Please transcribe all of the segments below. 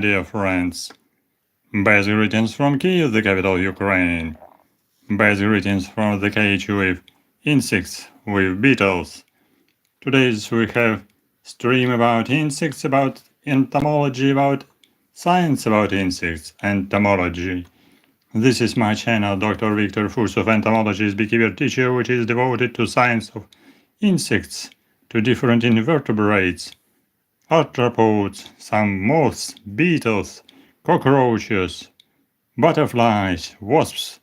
Dear friends, best greetings from Kyiv, the capital of Ukraine. Best greetings from the cage with insects, with beetles. Today we have stream about insects, about entomology, about science about insects, entomology. This is my channel, Dr. Victor Fursov, entomologist, beekeeper teacher, which is devoted to science of insects, to different invertebrates, arthropods, some moths, beetles, cockroaches, butterflies, wasps,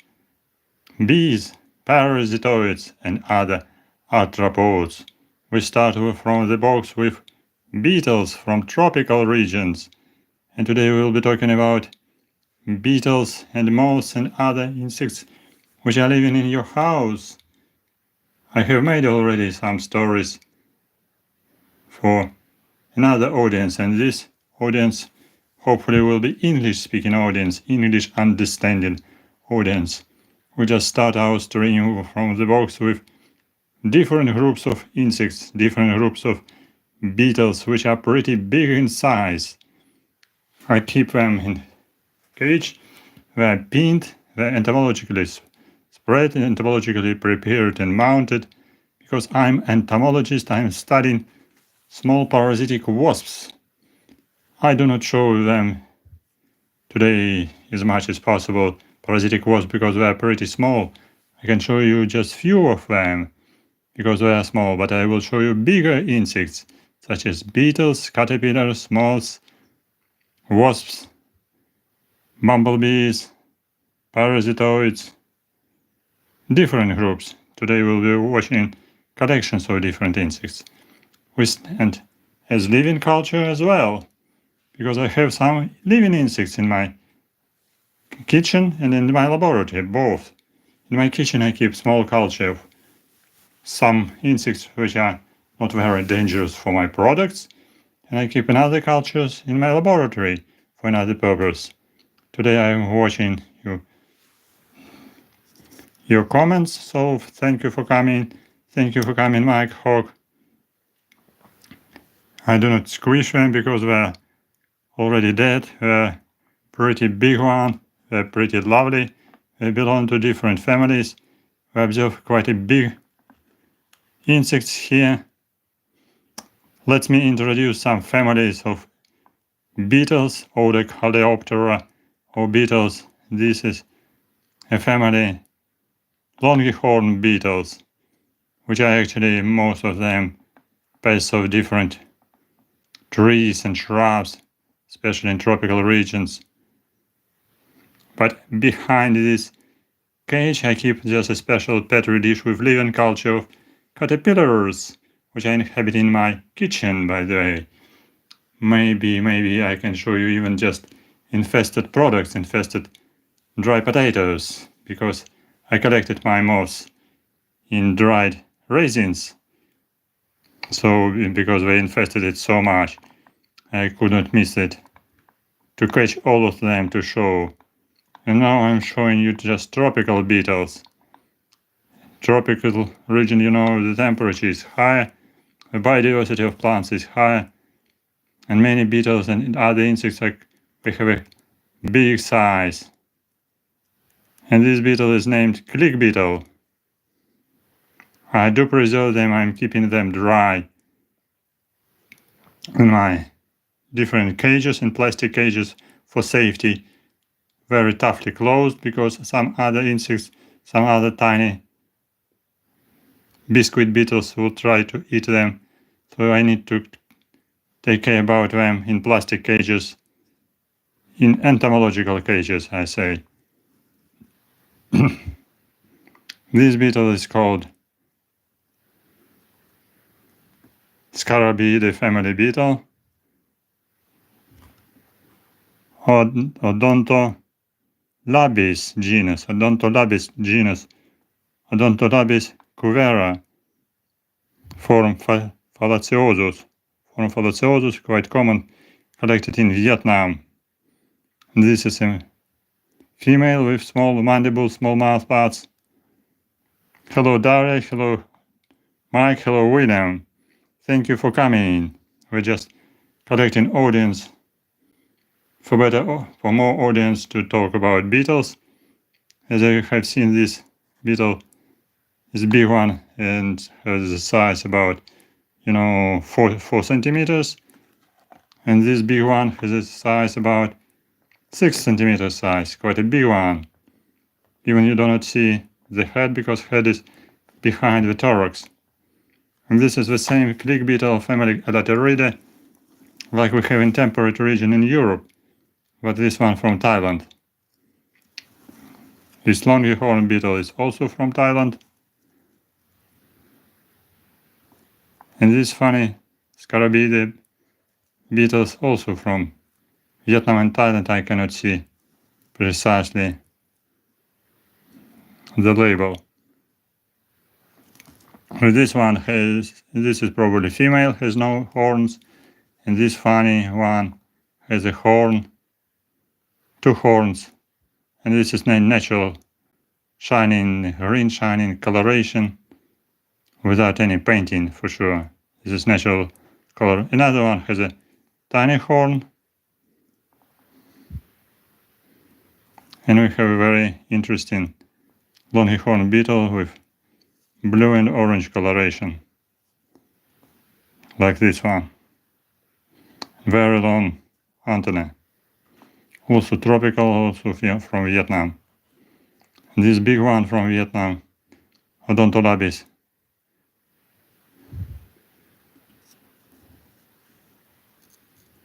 bees, parasitoids, and other arthropods. We start from the box with beetles from tropical regions, and today we will be talking about beetles and moths and other insects which are living in your house. I have made already some stories for another audience, and this audience hopefully will be English-speaking audience, English understanding audience. We just start our stream from the box with different groups of insects, different groups of beetles, which are pretty big in size. I keep them in cage. They are pinned, they are entomologically spread, entomologically prepared and mounted. Because I'm entomologist, I'm studying small parasitic wasps. I do not show them today as much as possible, parasitic wasps, because they are pretty small. I can show you just few of them, because they are small, but I will show you bigger insects, such as beetles, caterpillars, moths, wasps, bumblebees, parasitoids, different groups. Today we'll be watching collections of different insects. And as living culture as well, because I have some living insects in my kitchen and in my laboratory, both. In my kitchen I keep small culture of some insects which are not very dangerous for my products, and I keep another cultures in my laboratory for another purpose. Today I am watching your comments, so thank you for coming. Thank you for coming, Mike Hawk. I do not squish them because they're already dead. They're pretty big one. They're pretty lovely. They belong to different families. We observe quite a big insects here. Let me introduce some families of beetles, Coleoptera or beetles. This is a family, longicorn beetles, which are actually most of them pests of different trees and shrubs, especially in tropical regions. But behind this cage I keep just a special petri dish with living culture of caterpillars, which I inhabit in my kitchen, by the way. Maybe I can show you even just infested products, infested dry potatoes, because I collected my moths in dried raisins. So because they infested it so much, I could not miss it to catch all of them to show. And now I'm showing you just tropical beetles. Tropical region, you know, the temperature is high, the biodiversity of plants is high, and many beetles and other insects they have a big size. And this beetle is named click beetle. I do preserve them, I'm keeping them dry in my different cages and plastic cages for safety, very toughly closed, because some other insects, some other tiny biscuit beetles will try to eat them, so I need to take care about them in plastic cages, in entomological cages, I say. This beetle is called Scarab family beetle, Odontolabis genus, Odontolabis cuvera, form Phalaciosus. Form Phalaciosus, quite common, collected in Vietnam. This is a female with small mandible, small mouth parts. Hello Daria, hello Mike, hello William. Thank you for coming. We're just collecting audience for more audience to talk about beetles, as I have seen this beetle is a big one and has a size about 4 centimeters, and this big one has a size about 6 centimeters size, quite a big one. Even you do not see the head because head is behind the thorax. And this is the same click beetle family Predatory, like we have in temperate region in Europe, but this one from Thailand. This longhorn beetle is also from Thailand. And this funny Scarab beetles also from Vietnam and Thailand. I cannot see precisely the label. This is probably female, has no horns, and this funny one has a horn, 2 horns, and this is natural shining, green shining coloration without any painting for sure. This is natural color. Another one has a tiny horn, and we have a very interesting longhorn beetle with blue and orange coloration, like this one. Very long antenna. Also tropical, also from Vietnam. This big one from Vietnam, Odontolabis.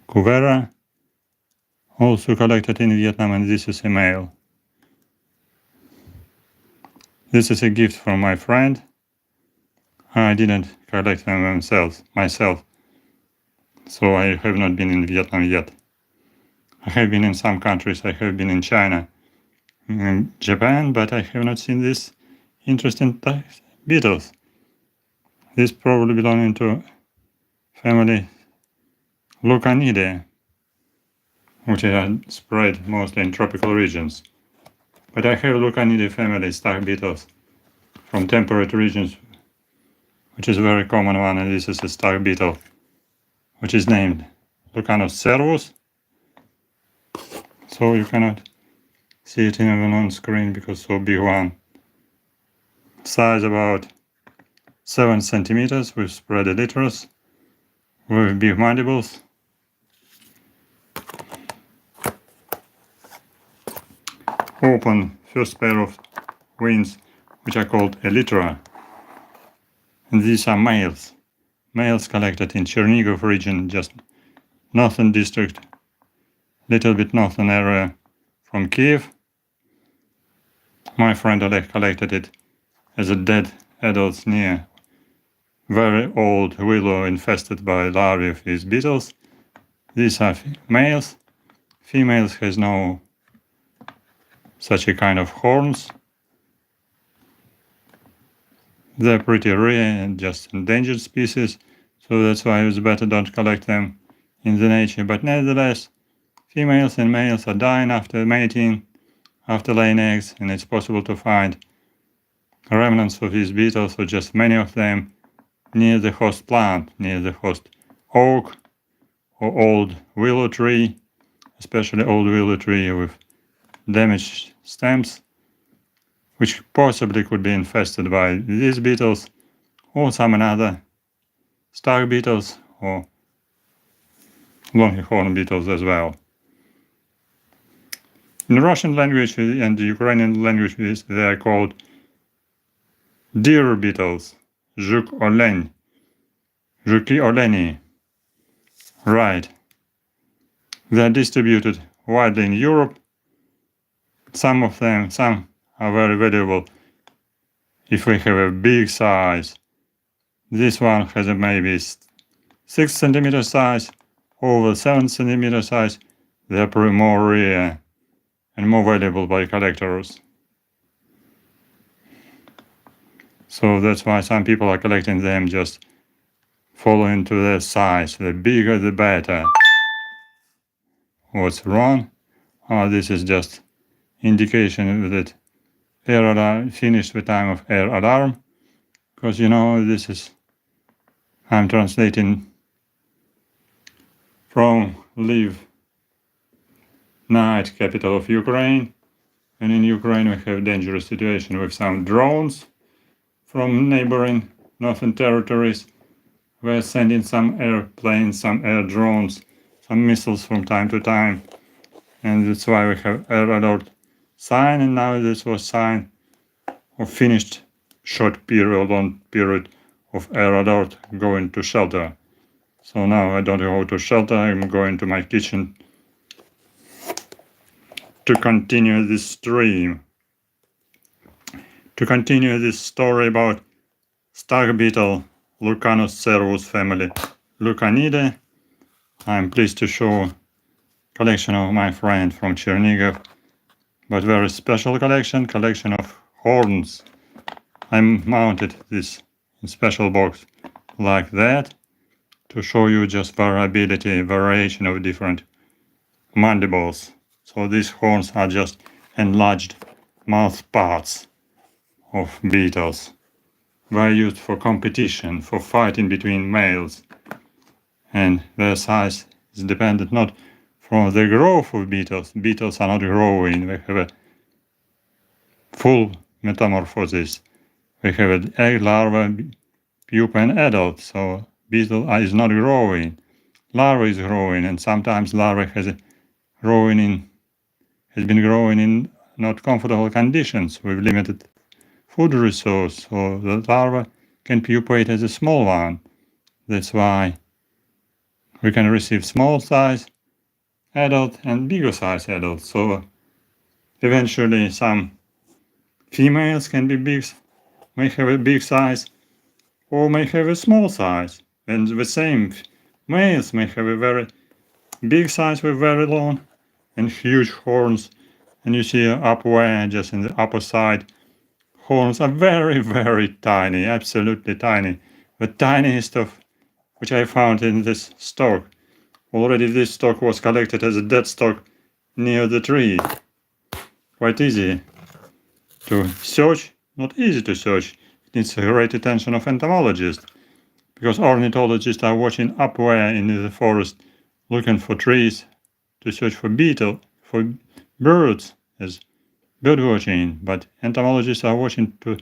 Cuvera, also collected in Vietnam, and this is a male. This is a gift from my friend. I didn't collect them myself, so I have not been in Vietnam yet. I have been in some countries. I have been in China, in Japan, but I have not seen these interesting beetles. This probably belonging to family Lucanidae, which are spread mostly in tropical regions. But I have Lucanidae family Stag beetles from temperate regions, which is a very common one, and this is a Stag beetle, which is named Lucanus cervus. So you cannot see it even on screen because so big one. Size about 7 centimeters with spread elytras, with big mandibles. Open first pair of wings, which are called elytra. And these are males. Males collected in Chernihiv region, just northern district, little bit northern area from Kyiv. My friend Oleg collected it as a dead adults near very old willow infested by larvae of these beetles. These are males. Females has no such a kind of horns. They're pretty rare and just endangered species, so that's why it's better don't collect them in the nature. But nevertheless, females and males are dying after mating, after laying eggs, and it's possible to find remnants of these beetles, or just many of them, near the host plant, near the host oak or old willow tree, especially old willow tree with damaged stems, which possibly could be infested by these beetles or some another stag beetles or longhorn beetles as well. In Russian language and the Ukrainian language, they are called deer beetles, zhuk olень, zhuki oleni. Right. They are distributed widely in Europe. Some are very valuable if we have a big size. This one has a maybe 6 centimeter size, over 7 centimeter size. They are probably more rare and more valuable by collectors. So that's why some people are collecting them, just following to their size. The bigger the better. What's wrong? This is just indication that air alarm finished the time of air alarm, because this is, I'm translating from live night capital of Ukraine. And in Ukraine we have dangerous situation with some drones from neighboring northern territories. We're sending some airplanes, some air drones, some missiles from time to time. And that's why we have air alert sign, and now this was sign of finished short period, long period of air alert going to shelter. So now I don't go to shelter, I'm going to my kitchen to continue this stream. To continue this story about Stag beetle, Lucanus cervus family, Lucanidae. I'm pleased to show collection of my friend from Chernihiv, but very special collection of horns. I mounted this in special box like that to show you just variation of different mandibles. So these horns are just enlarged mouth parts of beetles. They're used for competition, for fighting between males, and their size is dependent not from the growth of beetles. Beetles are not growing, they have a full metamorphosis. They have an egg, larva, pupa, and adult, so beetle is not growing. Larva is growing, and sometimes larva has been growing in not comfortable conditions with limited food resource, so the larva can pupate as a small one. That's why we can receive small size adult and bigger size adult. So eventually some females can be big, may have a big size, or may have a small size. And the same males may have a very big size with very long and huge horns. And you see up where, just in the upper side, horns are very, very tiny, absolutely tiny. The tiniest of which I found in this stock. Already this stock was collected as a dead stock near the tree. Quite easy to search, not easy to search. It needs a great attention of entomologists, because ornithologists are watching upwhere in the forest, looking for trees to search for beetle, for birds, as bird watching, but entomologists are watching to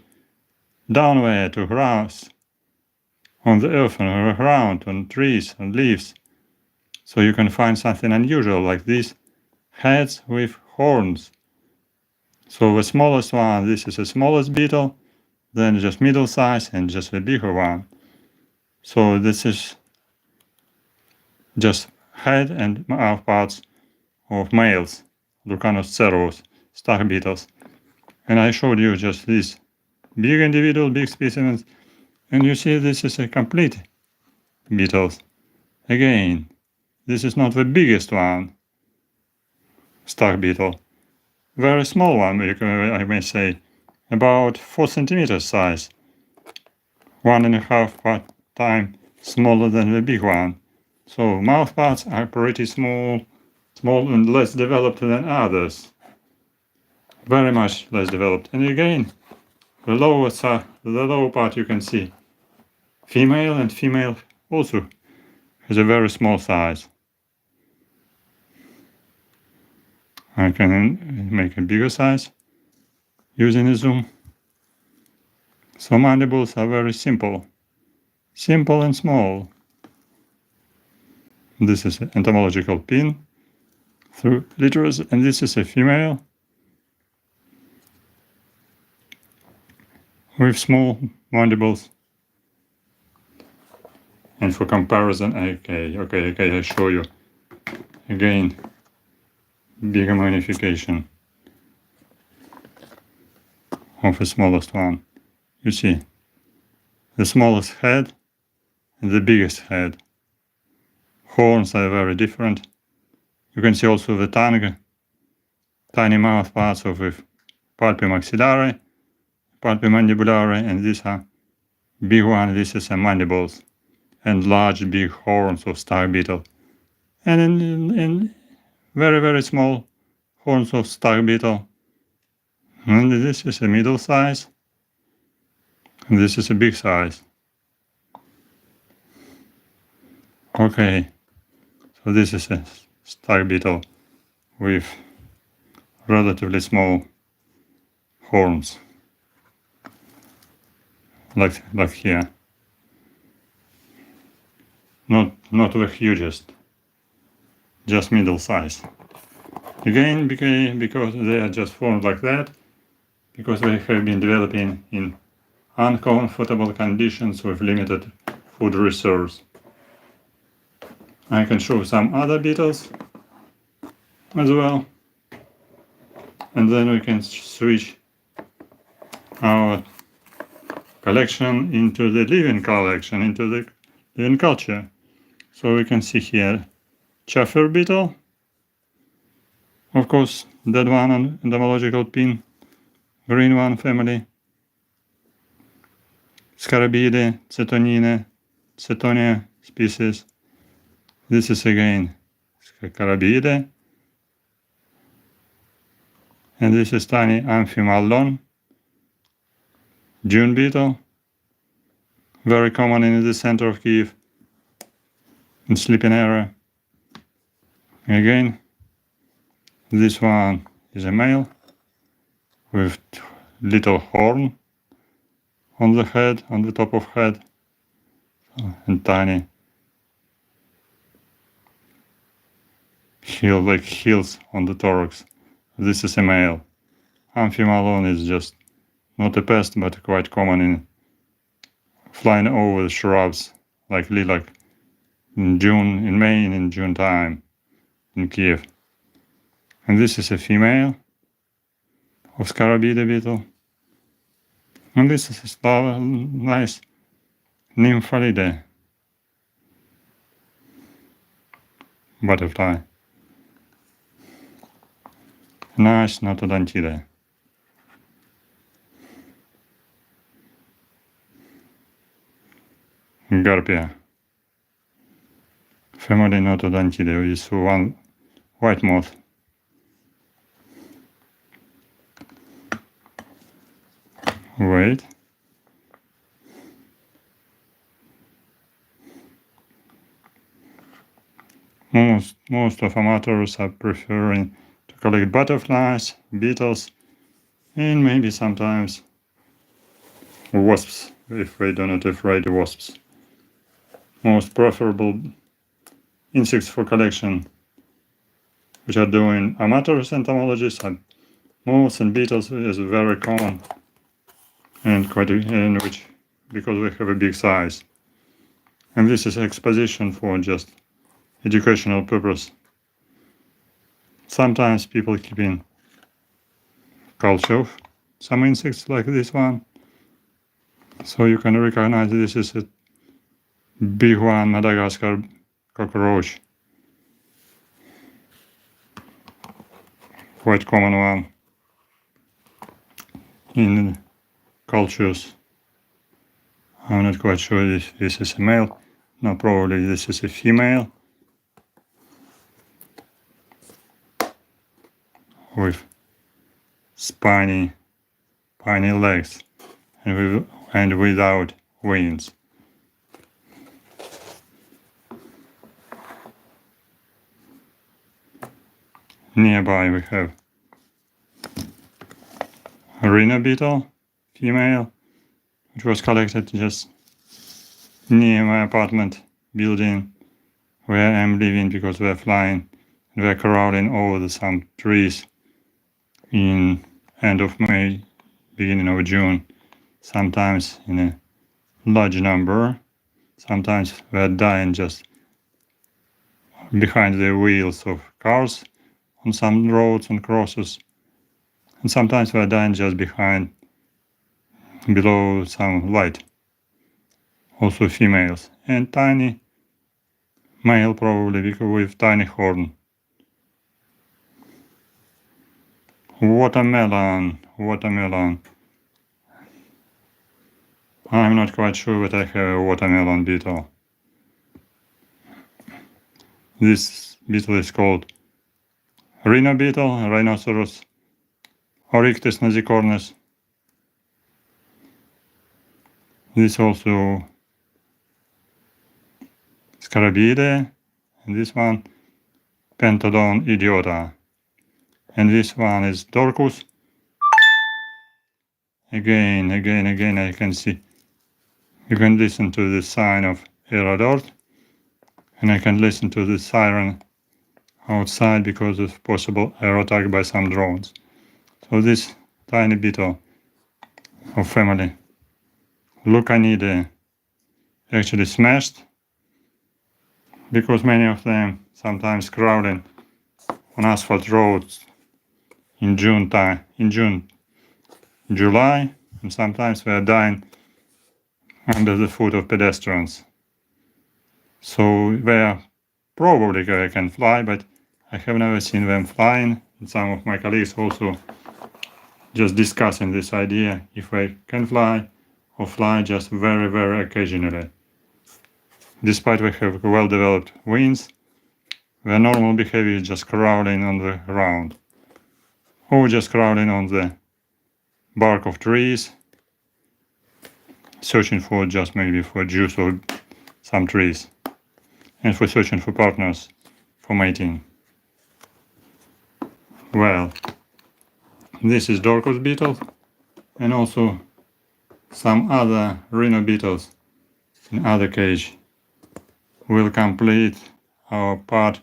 downward, to grass, on the earth, on the ground, on trees, on leaves. So you can find something unusual like these heads with horns. So the smallest one, this is the smallest beetle, then just middle size, and just the bigger one. So this is just head and mouth parts of males, Lucanus cervus, stag beetles. And I showed you just these big individual, big specimens, and you see this is a complete beetles. Again, this is not the biggest one, stag beetle. Very small one, I may say, about 4 centimeters size. 1.5 times smaller than the big one. So mouth parts are pretty small and less developed than others. Very much less developed. And again, the lower part you can see. Female, and female also has a very small size. I can make a bigger size using a zoom. So mandibles are very simple and small. This is an entomological pin through literacy, and this is a female with small mandibles. And for comparison, okay, I show you again bigger magnification of the smallest one. You see the smallest head and the biggest head. Horns are very different. You can see also the tongue, tiny mouth parts of the pulpi maxillary, pulpi mandibulary, and these are big one. This is a mandibles and large big horns of stag beetle. And in very, very small horns of stag beetle. And this is a middle size. And this is a big size. Okay, so this is a stag beetle with relatively small horns, like here. Not the hugest, just middle size. Again, because they are just formed like that, because they have been developing in uncomfortable conditions with limited food reserves. I can show some other beetles as well, and then we can switch our collection into the living collection, into the living culture. So we can see here chafer beetle, of course that one on entomological pin, green one family, Scarabidae, Cetonia species. This is again Scarabidae, and this is tiny Amphimallon, June beetle, very common in the center of Kyiv, in sleeping area. Again, this one is a male with little horn on the head, on the top of head, and tiny heels on the thorax. This is a male. Amphimallon is just not a pest, but quite common in flying over the shrubs like lilac in June, in May and in June time in Kyiv. And this is a female of Scarabidae beetle. And this is a nice Nymphalidae butterfly. Nice Notodontidae. Garpia. Family Notodontidae is one white moth. Wait. Most of amateurs are preferring to collect butterflies, beetles, and maybe sometimes wasps, if they do not afraid of wasps. Most preferable insects for collection, which are doing amateurs entomologists, and moths and beetles is very common, and which because we have a big size. And this is exposition for just educational purpose. Sometimes people keep in culture of some insects like this one, so you can recognize this is a big one, Madagascar cockroach, quite common one in cultures. I'm not quite sure if this is a male. No, probably this is a female with spiny legs and without wings. Nearby we have Rhino beetle, female, which was collected just near my apartment building where I'm living, because we're flying and we're crowding over some trees in end of May, beginning of June, sometimes in a large number. Sometimes we're dying just behind the wheels of cars on some roads and crosses, and sometimes we're dying just below some light. Also females, and tiny male probably, because with tiny horn. Watermelon. I'm not quite sure that I have a watermelon beetle. This beetle is called Rhino beetle, Rhinoceros Oryctis nasicornis. This also Scarabidae, and this one Pentodon idiota, And this one is Dorcus. Again, I can see. You can listen to the sign of Aerodort. And I can listen to the siren outside because of possible air attack by some drones. So this tiny beetle of family Lucanidae actually smashed because many of them sometimes crowding on asphalt roads in July, and sometimes they are dying under the foot of pedestrians. So they probably can fly, but I have never seen them flying. And some of my colleagues also just discussing this idea, if they can fly or fly just very, very occasionally. Despite they have well-developed wings, their normal behavior is just crawling on the ground, or just crawling on the bark of trees, searching for just maybe for juice or some trees, and for searching for partners for mating. Well, this is Dorcus beetle, and also some other rhino beetles in other cage will complete our part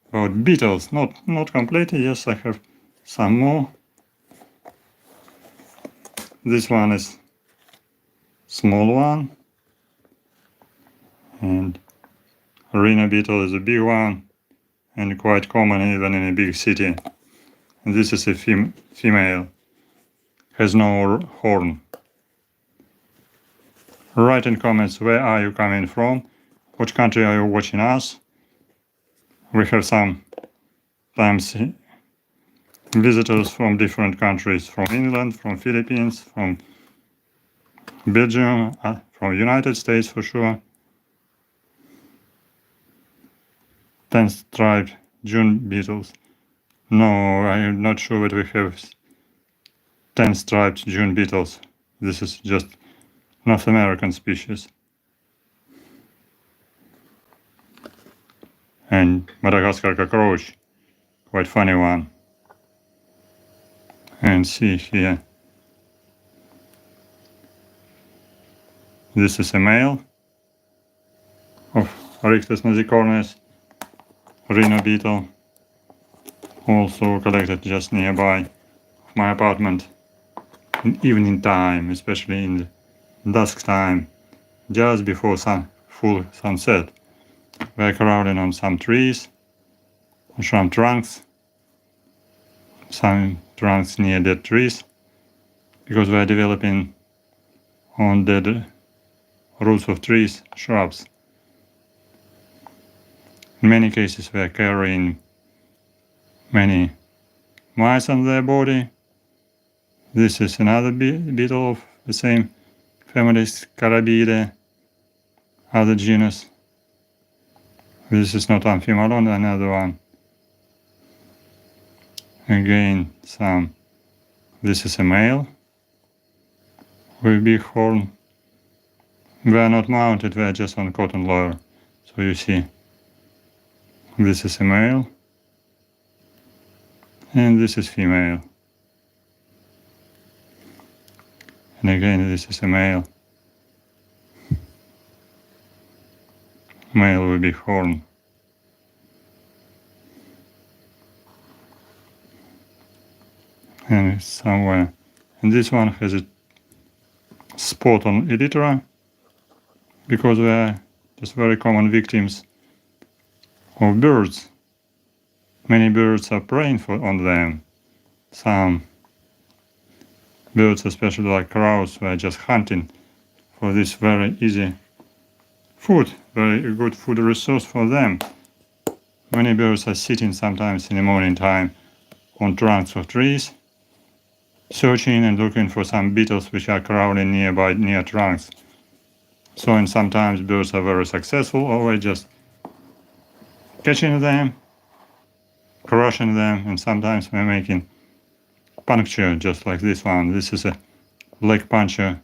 about beetles. Not completely, yes, I have some more. This one is small one, and rhino beetle is a big one and quite common even in a big city. And this is a female, has no horn. Write in comments where are you coming from, which country are you watching us. We have sometimes visitors from different countries, from England, from Philippines, from Belgium, from United States for sure. 10-striped June beetles. No, I am not sure that we have 10-striped June beetles. This is just North American species. And Madagascar cockroach, quite funny one. And see here, this is a male of Rictus nosicornis, rhino beetle, also collected just nearby my apartment in evening time, especially in the dusk time, just before full sunset. We're crowding on some trees, on some trunks, some trunks near dead trees, because we're developing on dead roots of trees, shrubs. In many cases we're carrying many mice on their body. This is another beetle of the same family, Scarabidae, other genus. This is not Amphimalon, another one. Again, this is a male with big horn. They are not mounted, they are just on cotton lawyer. So you see, this is a male, and this is female. And again, this is a male. Male with big horn. And it's somewhere. And this one has a spot on elytra, because they are just very common victims of birds. Many birds are preying on them. Some birds, especially like crows, were just hunting for this very easy food, very good food resource for them. Many birds are sitting sometimes in the morning time on trunks of trees, searching and looking for some beetles which are crowding near trunks. So, and sometimes birds are very successful, or just catching them, crushing them, and sometimes we're making puncture, just like this one. This is a black puncher,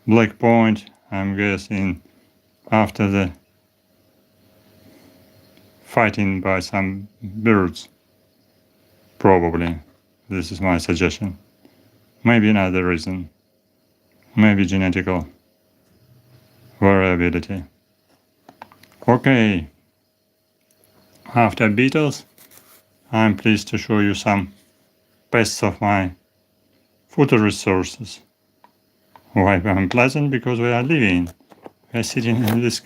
black point, I'm guessing, after the fighting by some birds. Probably. This is my suggestion. Maybe another reason. Maybe genetical variability. Okay. After beetles, I'm pleased to show you some pests of my food resources. Why unpleasant? Because we are living. We are sitting in this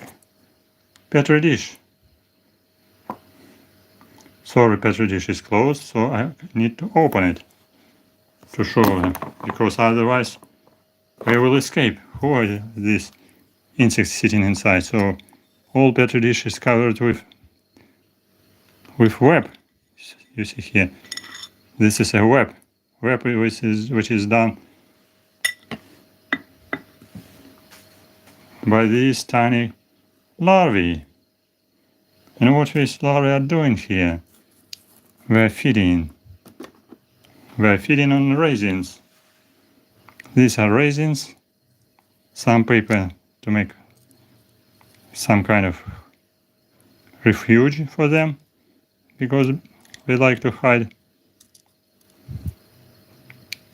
petri dish. Sorry, petri dish is closed, so I need to open it to show them, because otherwise we will escape. Who are these insects sitting inside? So all petri dish is covered with web. You see here, this is a web which is done by these tiny larvae. And what these larvae are doing here? We're feeding on raisins. These are raisins. Some paper to make some kind of refuge for them, because they like to hide.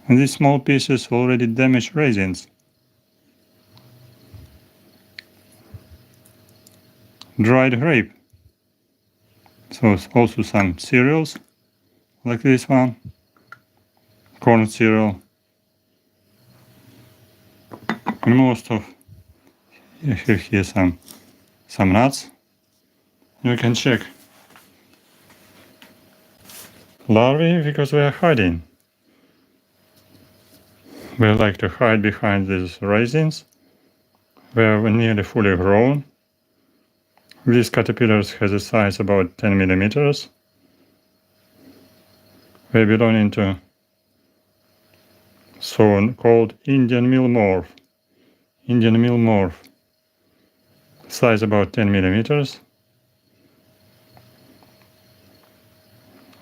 And these small pieces already damaged raisins. Dried grape. So also some cereals, like this one, corn cereal, and most of here some nuts. You can check larvae, because they are hiding. They like to hide behind these raisins. They are nearly fully grown. These caterpillars has a size about 10 millimeters. They belong into so-called Indian meal moth. Indian meal moth. Size about 10 millimeters.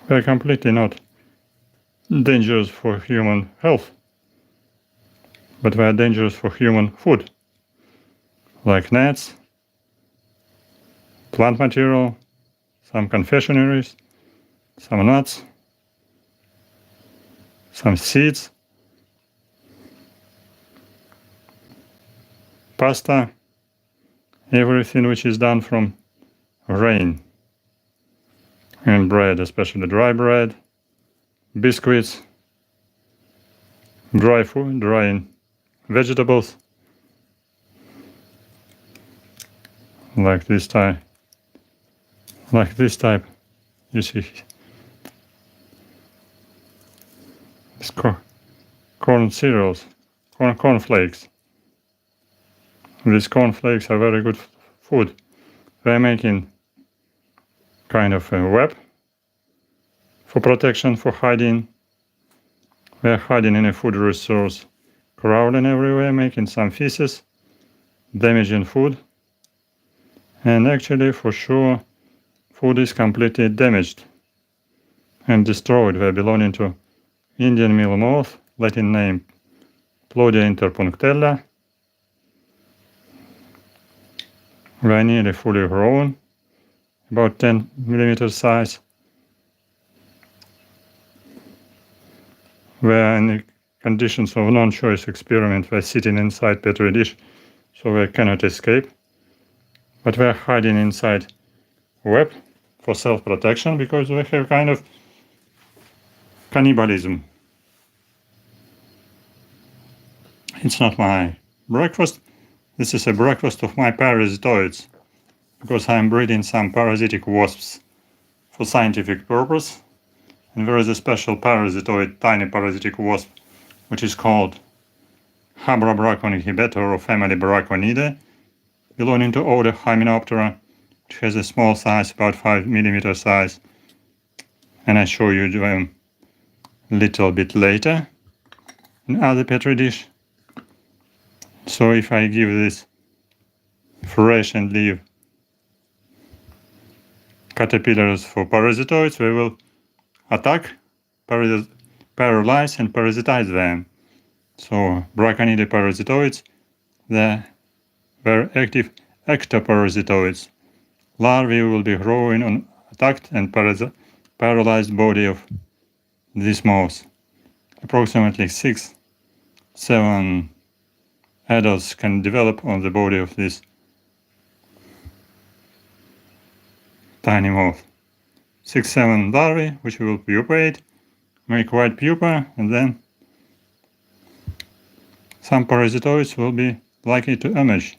They're completely not dangerous for human health, but they are dangerous for human food, like nuts, plant material, some confectionaries, some nuts, some seeds, pasta, everything which is done from grain, and bread, especially dry bread, biscuits, dry food, dry vegetables, like this type. You see, it's corn cereals, corn flakes. These corn flakes are very good food. They're making kind of a web for protection, for hiding. They're hiding in a food resource, crawling everywhere, making some feces, damaging food. And actually, for sure, food is completely damaged and destroyed. They belong to Indian meal moth, Latin name Plodia interpunctella. They are nearly fully grown, about 10 millimeter size. They are in the conditions of non-choice experiment. They are sitting inside petri dish, so they cannot escape. But they are hiding inside web for self-protection, because they have kind of cannibalism. It's not my breakfast. This is a breakfast of my parasitoids, because I'm breeding some parasitic wasps for scientific purpose. And there is a special parasitoid, tiny parasitic wasp, which is called Habra inhibitor of family Braconidae, belonging to order Hymenoptera, which has a small size, about 5 millimeter size. And I show you them a little bit later in other petri dish. So if I give this fresh and leave caterpillars for parasitoids, they will attack, paralyze and parasitize them. So Braconidae parasitoids, they're very active ectoparasitoids. Larvae will be growing on attacked and paralyzed body of these moths. Approximately 6-7 adults can develop on the body of this tiny moth. 6-7 larvae which will pupate, make white pupa, and then some parasitoids will be likely to emerge.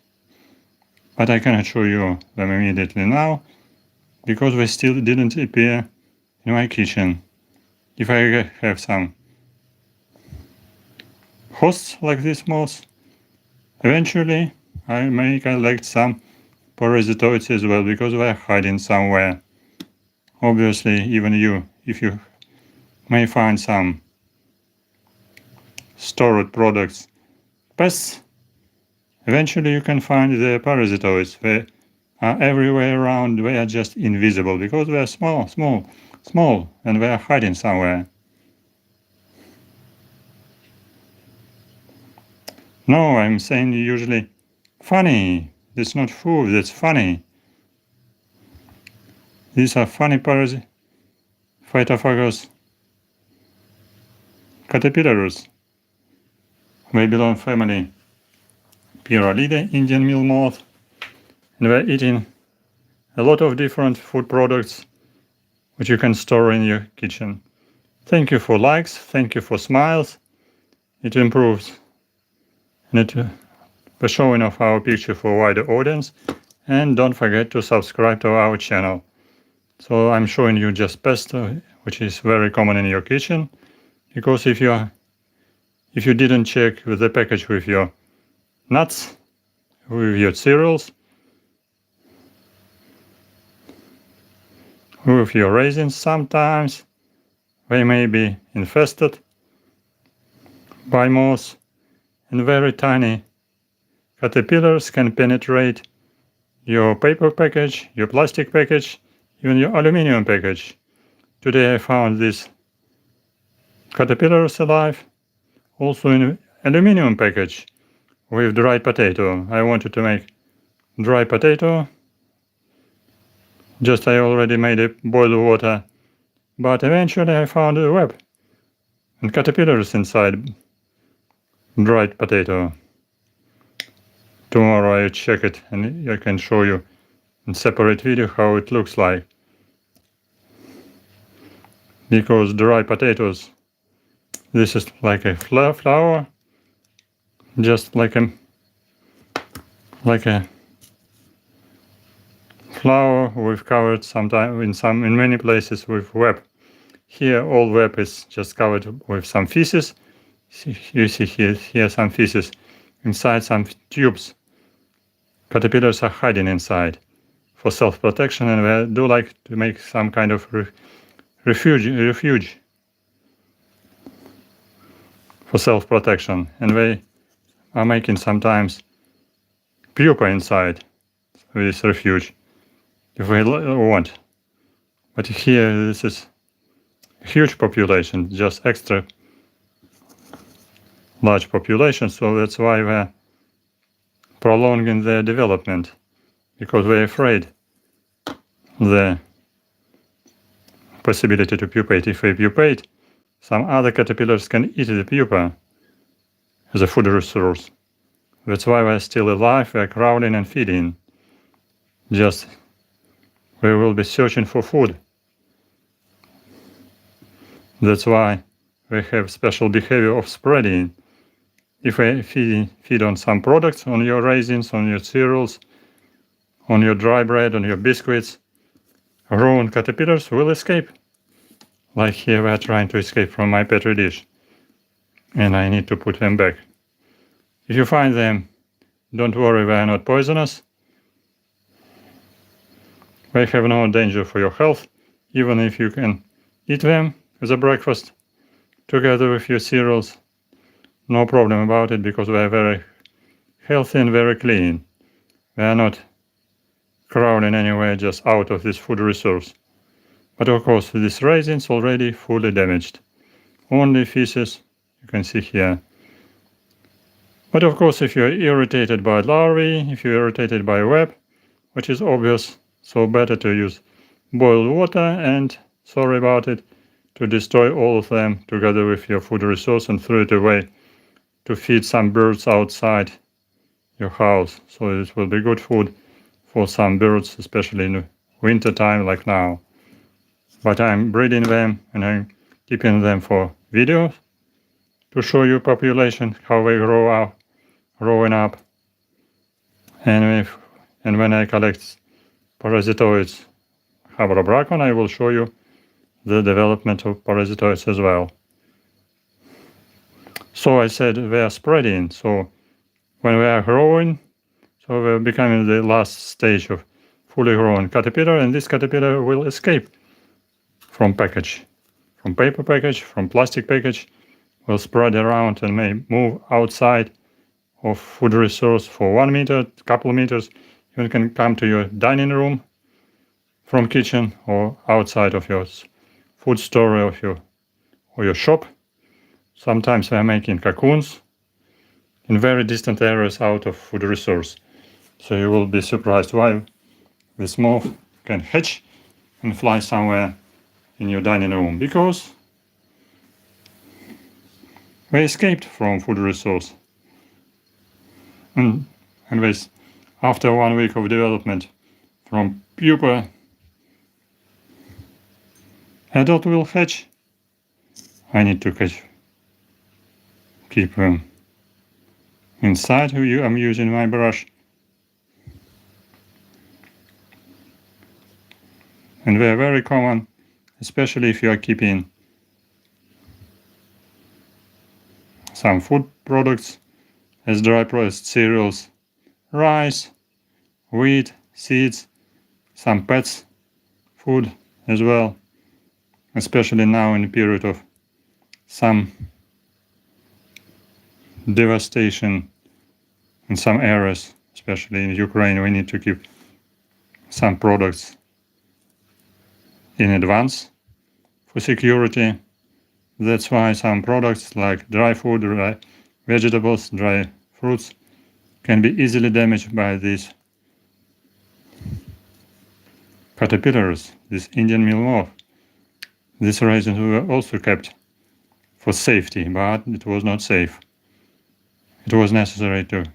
But I cannot show you them immediately now, because they still didn't appear in my kitchen. If I have some hosts like these moths, eventually I may collect some parasitoids as well, because they are hiding somewhere. Obviously, even you, if you may find some stored products, pests, eventually you can find the parasitoids. They are everywhere around. They are just invisible because they are small, and they are hiding somewhere. No, I'm saying usually funny. That's not food, that's funny. These are funny phytophagous caterpillars. They belong family Pyralidae, Indian meal moth, and they're eating a lot of different food products which you can store in your kitchen. Thank you for likes, thank you for smiles. It improves the showing of our picture for a wider audience, and don't forget to subscribe to our channel. So I'm showing you just pest, which is very common in your kitchen, because if you didn't check the package with your nuts, with your cereals, with your raisins, sometimes they may be infested by moths, and very tiny caterpillars can penetrate your paper package, your plastic package, even your aluminum package. Today I found these caterpillars alive, also in aluminum package with dried potato. I wanted to make dry potato. Just I already made it boil water, but eventually I found a web and caterpillars inside dried potato. Tomorrow I check it and I can show you in separate video how it looks like. Because dry potatoes, this is like a flour, just like a flour we've covered sometimes in many places with web. Here all web is just covered with some feces. You see here some feces, inside some tubes. Caterpillars are hiding inside for self-protection, and they do like to make some kind of refuge for self-protection, and they are making sometimes pupa inside this refuge if they want. But here this is a huge population, just extra large population, so that's why they're prolonging their development, because they're afraid the possibility to pupate. If they pupate, some other caterpillars can eat the pupa as a food resource. That's why they're still alive, they're crowding and feeding. Just they will be searching for food. That's why they have special behavior of spreading. If they feed on some products, on your raisins, on your cereals, on your dry bread, on your biscuits, raw caterpillars will escape. Like here, they are trying to escape from my petri dish, and I need to put them back. If you find them, don't worry, they are not poisonous. They have no danger for your health, even if you can eat them as a breakfast together with your cereals. No problem about it, because they are very healthy and very clean. They are not crowding anywhere just out of this food resource. But of course, these raisins already fully damaged. Only feces, you can see here. But of course, if you're irritated by larvae, if you're irritated by web, which is obvious, so better to use boiled water, and sorry about it, to destroy all of them together with your food resource and throw it away to feed some birds outside your house. So it will be good food for some birds, especially in the winter time like now. But I'm breeding them and I'm keeping them for videos to show you population, how they growing up. And when I collect parasitoids, Habrabrakon, I will show you the development of parasitoids as well. So I said they are spreading. So when they are growing, so they're becoming the last stage of fully grown caterpillar, and this caterpillar will escape from package, from paper package, from plastic package, will spread around and may move outside of food resource for 1 meter, couple meters. You can come to your dining room from kitchen or outside of your food store or your shop. Sometimes they are making cocoons in very distant areas out of food resource. So you will be surprised why this moth can hatch and fly somewhere in your dining room, because they escaped from food resource. And after 1 week of development, from pupa, adult will hatch. I need to keep them inside. I'm using my brush. And they are very common, especially if you are keeping some food products as dry processed cereals, rice, wheat, seeds, some pets food as well, especially now in the period of some devastation in some areas, especially in Ukraine. We need to keep some products in advance for security. That's why some products like dry food, dry vegetables, dry fruits can be easily damaged by these caterpillars, this Indian meal moth. These raisins were also kept for safety, but it was not safe. It was necessary to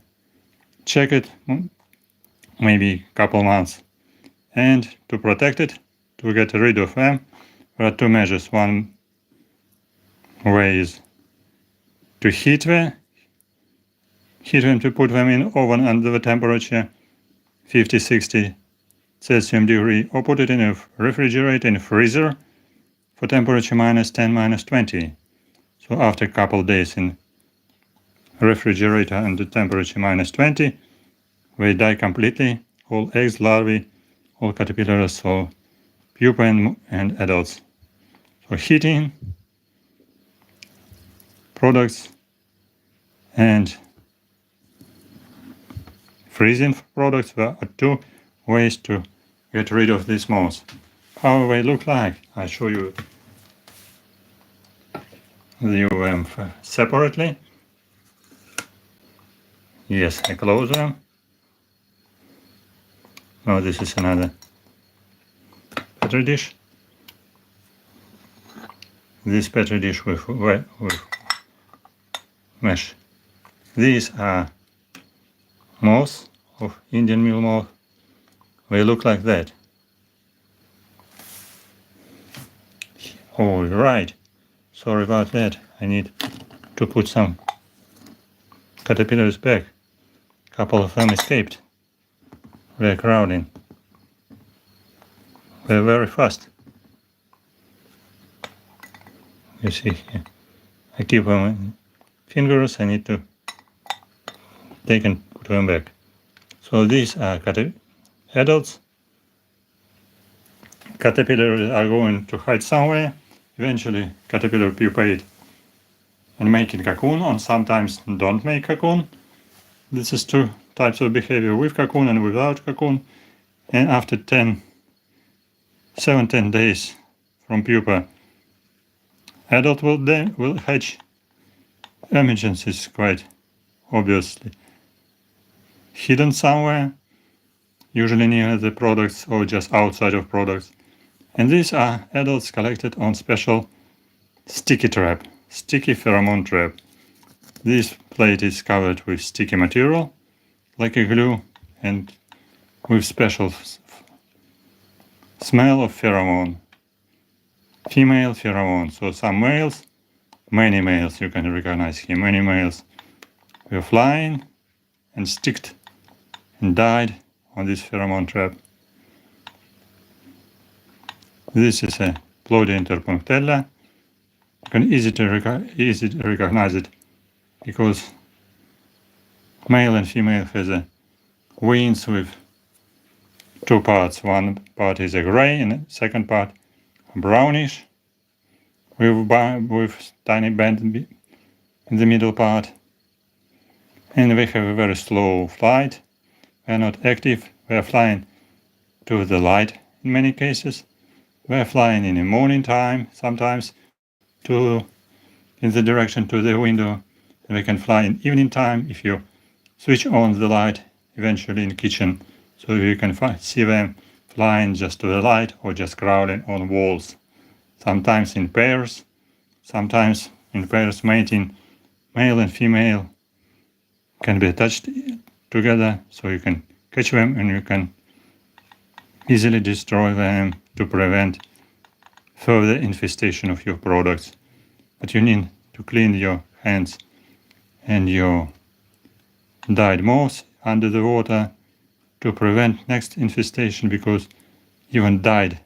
check it maybe a couple months, and to protect it, to get rid of them, there are two measures. One way is to heat them, to put them in oven under the temperature 50-60 Celsius degree, or put it in a refrigerator, in a freezer, for temperature -10, -20. So after a couple of days in refrigerator under temperature -20, they die completely, all eggs, larvae, all caterpillars, so pupa and adults. So heating products and freezing products are two ways to get rid of these moths. How they look like, I show you them separately. Yes, I close them. Oh, this is another petri dish. This petri dish with mesh. These are moths of Indian meal moth. They look like that. Oh, right. Sorry about that. I need to put some caterpillars back. A couple of them escaped. They're crowding. They're very fast. You see here. I keep them in fingers. I need to take and put them back. So these are adults. Caterpillars are going to hide somewhere. Eventually, caterpillar pupate and making cocoon, or sometimes don't make cocoon. This is two types of behavior, with cocoon and without cocoon. And after 7-10 days from pupa, adult will hatch. Emergence is quite obviously hidden somewhere, usually near the products or just outside of products. And these are adults collected on special sticky trap, sticky pheromone trap. This plate is covered with sticky material, like a glue, and with special smell of pheromone. Female pheromone. So some males, many males, you can recognize here, many males were flying and sticked and died on this pheromone trap. This is a Plodianthus punctella. You can easily recognize it because male and female has a wings with two parts. One part is a gray and the second part brownish with tiny band in the middle part. And they have a very slow flight. They are not active. They are flying to the light in many cases. They are flying in the morning time, sometimes in the direction to the window. And they can fly in evening time if you switch on the light eventually in the kitchen. So you can see them flying just to the light or just crawling on walls. Sometimes in pairs, sometimes in pairs mating, male and female can be attached together, so you can catch them and you can easily destroy them to prevent further infestation of your products. But you need to clean your hands and your dyed moths under the water to prevent next infestation, because even dyed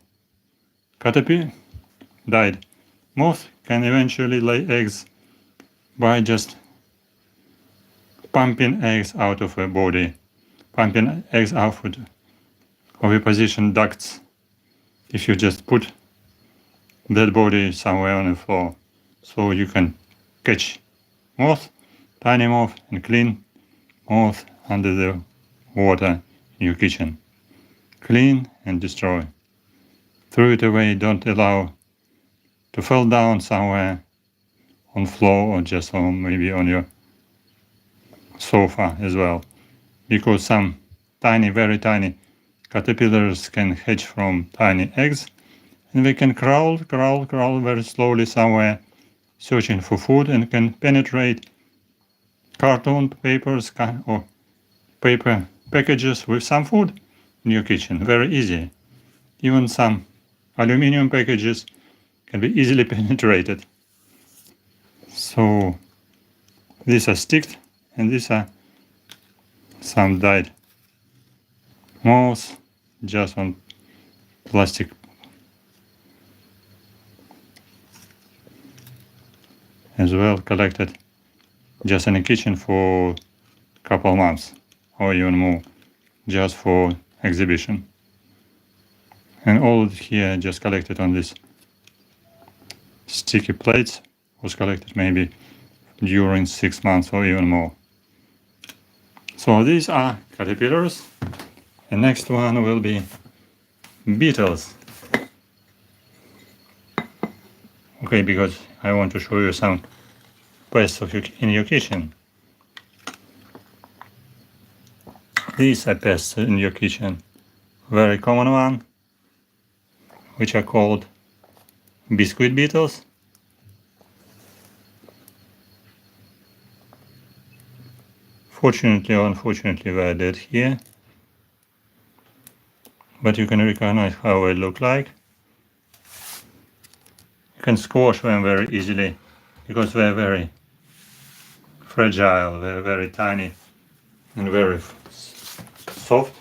moth can eventually lay eggs by just pumping eggs out of a body, pumping eggs out of a position ducts if you just put that body somewhere on the floor. So you can catch moth, tiny moth, and clean moth under the water in your kitchen. Clean and destroy. Throw it away, don't allow to fall down somewhere on floor or just on maybe on your sofa as well, because some tiny, very tiny caterpillars can hatch from tiny eggs and they can crawl very slowly somewhere searching for food and can penetrate carton papers or paper packages with some food in your kitchen. Very easy. Even some aluminum packages can be easily penetrated. So these are sticked and these are some dyed moths just on plastic. As well, collected just in the kitchen for a couple months or even more, just for exhibition. And all here just collected on this sticky plates was collected maybe during 6 months or even more. So these are caterpillars. The next one will be beetles. Okay, because I want to show you some pests in your kitchen. These are pests in your kitchen. Very common one, which are called biscuit beetles. Fortunately or unfortunately they are dead here, but you can recognize how they look like. You can squash them very easily because they are very fragile, they are very tiny and very soft.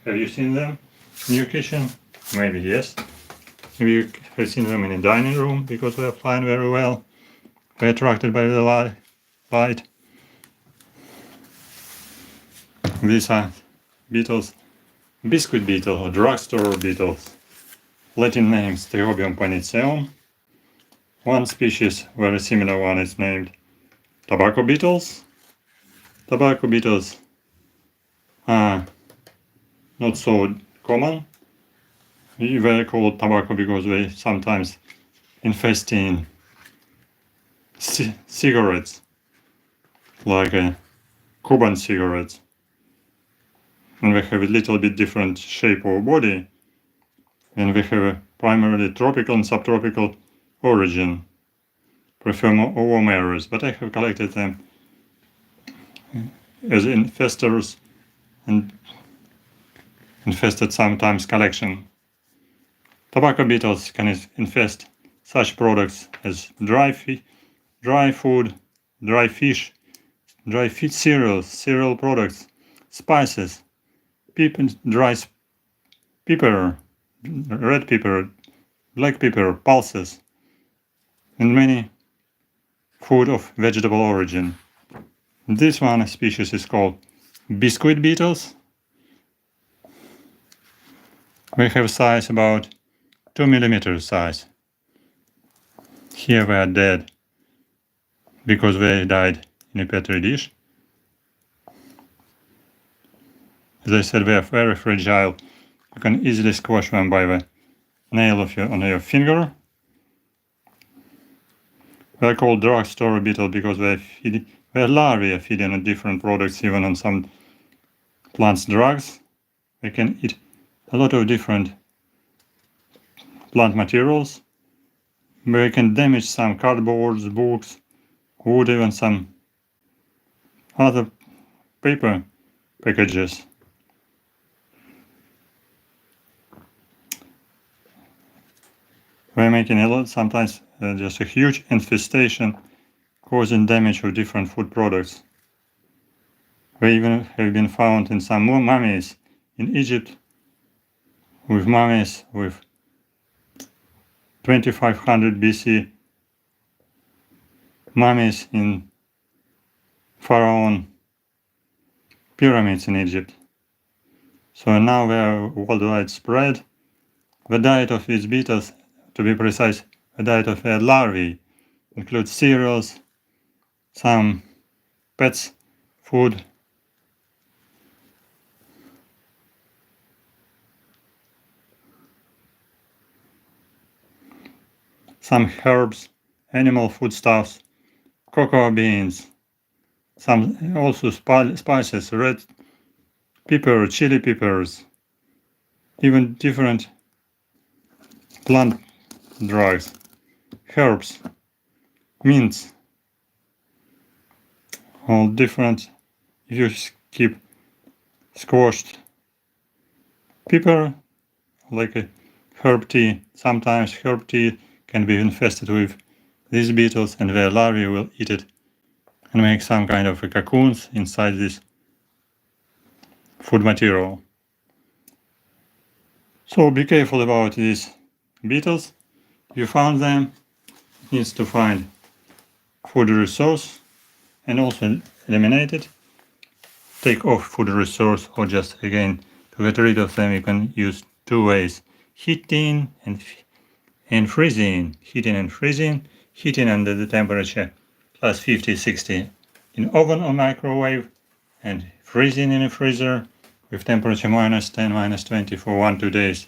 Have you seen them in your kitchen? Maybe yes. Maybe you have seen them in the dining room because they are flying very well. They are attracted by the light. These are beetles, biscuit beetle or drugstore beetles. Latin name Strobium paniceum. One species, very similar one, is named tobacco beetles. Tobacco beetles are not so common. They are called tobacco because they sometimes infesting cigarettes, like Cuban cigarettes. and they have a little bit different shape of body, and they have a primarily tropical and subtropical origin. Prefer more warm areas, but I have collected them as infestors and infested sometimes collection. Tobacco beetles can infest such products as dry food, dry fish, cereals, cereal products, spices, dry pepper, red pepper, black pepper, pulses, and many food of vegetable origin. This one species is called biscuit beetles. They have size about 2 millimeters size. Here they are dead because they died in a petri dish. As I said, they are very fragile. You can easily squash them by the nail on your finger. They are called drugstore beetle because their larvae are feeding on different products, even on some plants' drugs. They can eat a lot of different plant materials. They can damage some cardboards, books, wood, even some other paper packages. They're making a lot, sometimes just a huge infestation, causing damage of different food products. They even have been found in some more mummies in Egypt, with mummies with 2500 BC mummies in pharaoh pyramids in Egypt. So now they are worldwide spread. The diet of these beetles, to be precise, the diet of their larvae includes cereals, some pets, food, some herbs, animal foodstuffs, cocoa beans, some also spices, red pepper, chili peppers, even different plant drugs, herbs, mints, all different. If you keep squashed pepper, like a herb tea, sometimes herb tea can be infested with these beetles, and their larvae will eat it and make some kind of cocoons inside this food material. So be careful about these beetles. If you found them, it needs to find food resource and also eliminate it. Take off food resource, or just again to get rid of them you can use two ways: heating and freezing. Heating and freezing. Heating under the temperature plus 50-60 in oven or microwave, and freezing in a freezer with temperature -10, -20 for 1-2 days.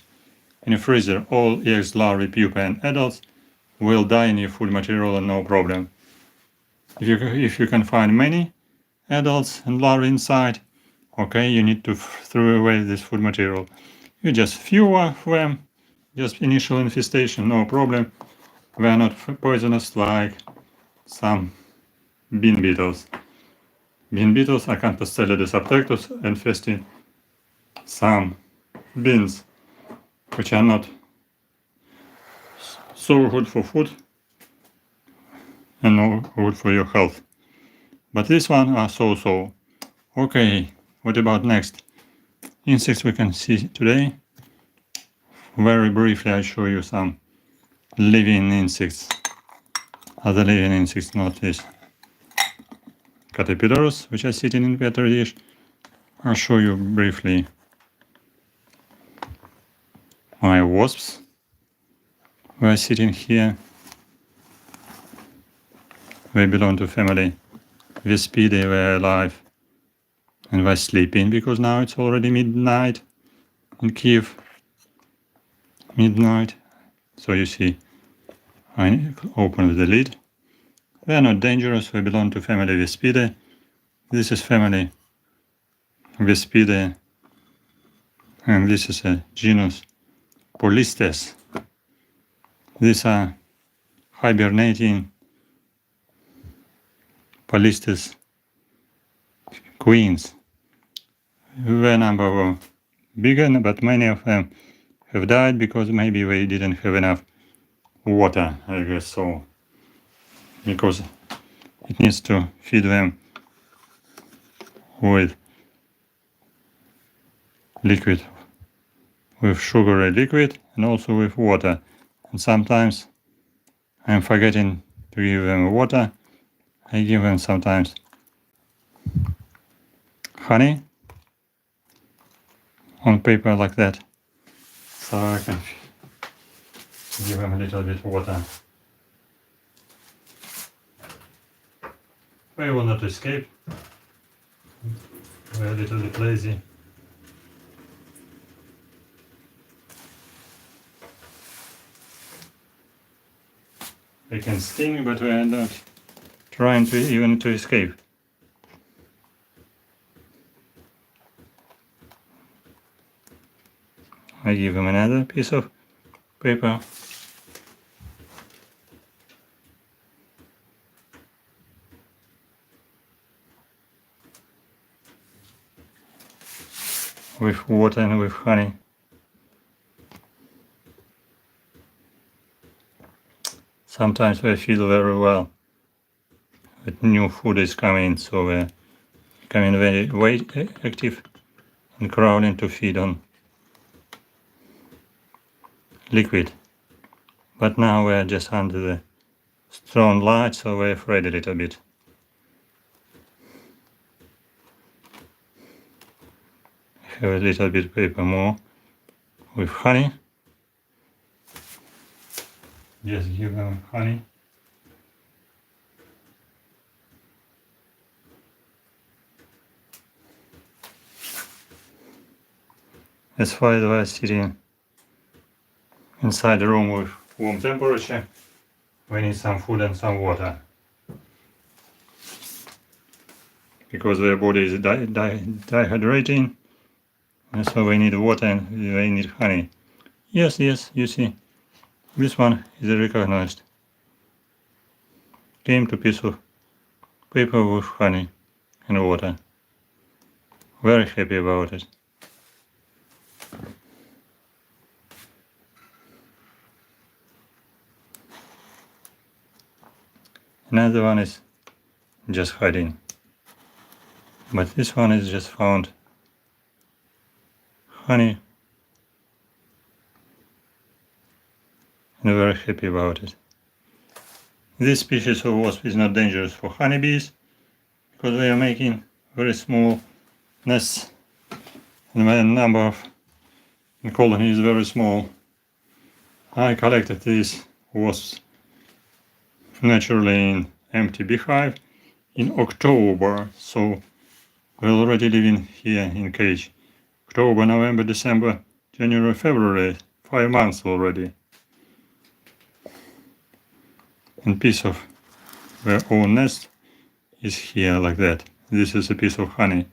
In a freezer, all eggs, larvae, pupae and adults will die in your food material and no problem. If you can find many adults and larvae inside, okay, you need to throw away this food material. You just few of them, just initial infestation, no problem. They are not poisonous like some bean beetles. Bean beetles, Acanthostelides subtectus, infesting some beans, which are not so good for food and not good for your health. But this one are so. Okay, what about next? Insects we can see today. Very briefly I show you some living insects. Other living insects, not these caterpillars which are sitting in petri dish. I'll show you briefly my wasps who are sitting here. They belong to family Vespidae. They are alive and they're sleeping because now it's already midnight in Kyiv. Midnight. So you see, I open the lid. They are not dangerous. They belong to family Vespidae. This is family Vespidae. And this is a genus Polistes. These are hibernating Polistes queens. The number were bigger, but many of them have died because maybe they didn't have enough water, I guess so. Because it needs to feed them with liquid, with sugary liquid and also with water. And sometimes I'm forgetting to give them water. I give them sometimes honey on paper like that, so I can give them a little bit of water. They will not escape. They're a little bit lazy. They can sting, but they are not trying to even to escape. I give them another piece of paper. With water and with honey. Sometimes they feel very well that new food is coming, so they're becoming very active and crawling to feed on liquid. But now we're just under the strong light, so we're afraid a little bit. I have a little bit paper more with honey. Just give them honey. As far as we're sitting inside the room with warm temperature, we need some food and some water. Because their body is dehydrating, and so they need water and they need honey. Yes, you see, this one is recognized. Came to piece of paper with honey and water. Very happy about it. Another one is just hiding. But this one is just found honey and very happy about it. This species of wasp is not dangerous for honeybees because they are making very small nests and the number of the colony is very small. I collected these wasps naturally in empty beehive in October, so we're already living here in cage. October, November, December, January, February, 5 months already. And piece of their own nest is here like that. This is a piece of honey.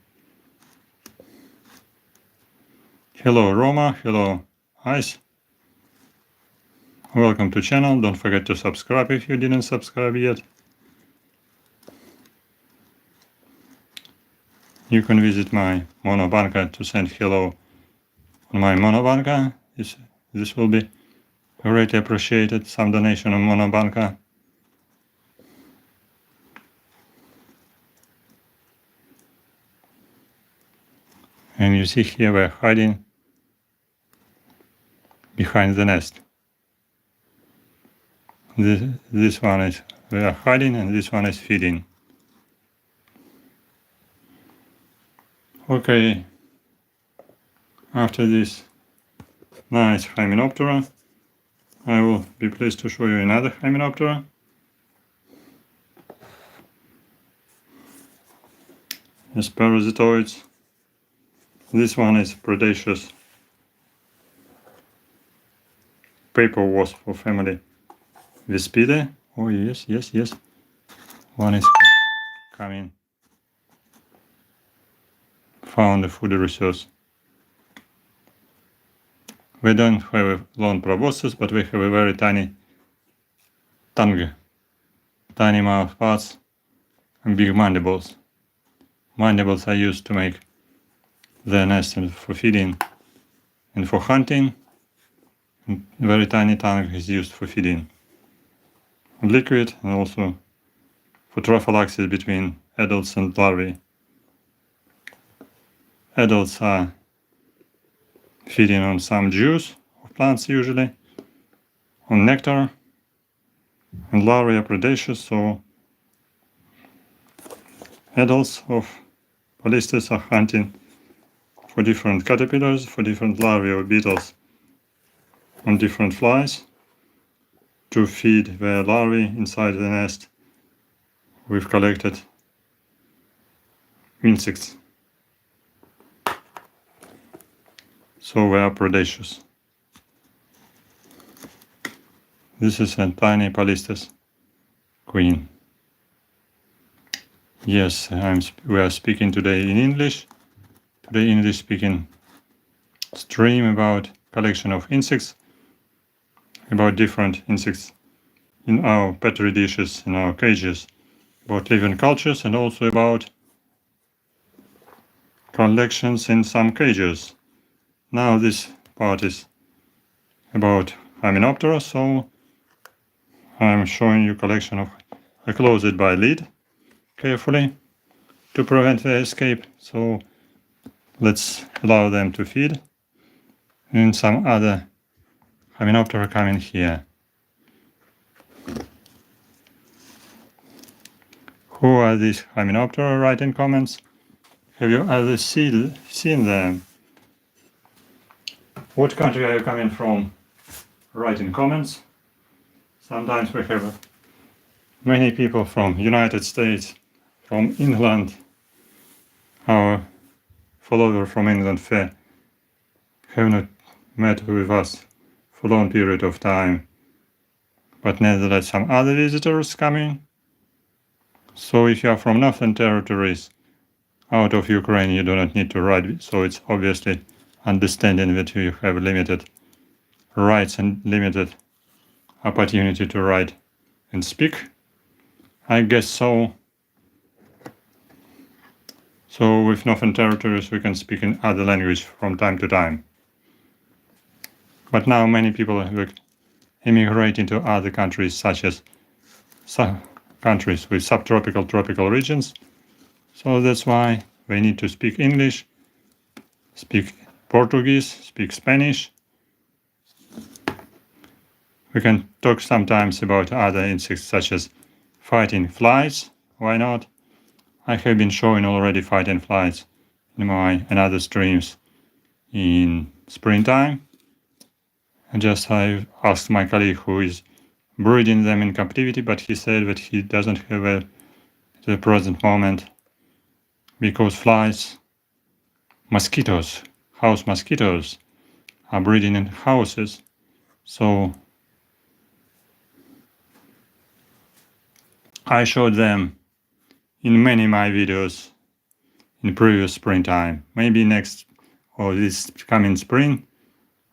Hello Roma, hello Ice. Welcome to channel. Don't forget to subscribe if you didn't subscribe yet. You can visit my Monobank to send hello on my Monobank. This will be greatly appreciated. Some donation on Monobank. And you see here we're hiding behind the nest. This one is we are hiding and this one is feeding. Okay, after this nice Hymenoptera, I will be pleased to show you another Hymenoptera. As Parasitoids. This one is predaceous paper wasp for family Vespidae. Oh yes. One is coming. Found the food resource. We don't have a long proboscis, but we have a very tiny tongue, tiny mouth parts, and big mandibles. Mandibles are used to make their nest and for feeding and for hunting. And very tiny tongue is used for feeding liquid and also for trophallaxis between adults and larvae. Adults are feeding on some juice of plants usually, on nectar, and larvae are predaceous, so adults of Polistes are hunting for different caterpillars, for different larvae or beetles on different flies to feed their larvae inside the nest. We've collected insects, so they are predaceous. This is a tiny Polistes queen. Yes, we are speaking today in English. Today English speaking stream about collection of insects, about different insects in our petri dishes, in our cages, about living cultures, and also about collections in some cages. Now this part is about Hymenoptera, so I'm showing you collection of. I close it by lid carefully to prevent their escape, so let's allow them to feed. And some other Hymenoptera come in here. Who are these Hymenoptera? Write in comments. Have you ever seen them? What country are you coming from? Write in comments. Sometimes we have many people from United States, from England. Our follower from England have not met with us for a long period of time, but nevertheless some other visitors coming. So if you are from Northern Territories, out of Ukraine, you do not need to write, so it's obviously understanding that you have limited rights and limited opportunity to write and speak. I guess so. So with Northern Territories we can speak in other language from time to time. But now many people have emigrated into other countries, such as countries with subtropical, tropical regions. So that's why we need to speak English, speak Portuguese, speak Spanish. We can talk sometimes about other insects such as fighting flies. Why not? I have been showing already fighting flies in my and other streams in springtime. And just I asked my colleague who is breeding them in captivity, but he said that he doesn't have it at the present moment because flies, mosquitoes, house mosquitoes are breeding in houses. So I showed them in many of my videos in previous springtime. Maybe next or this coming spring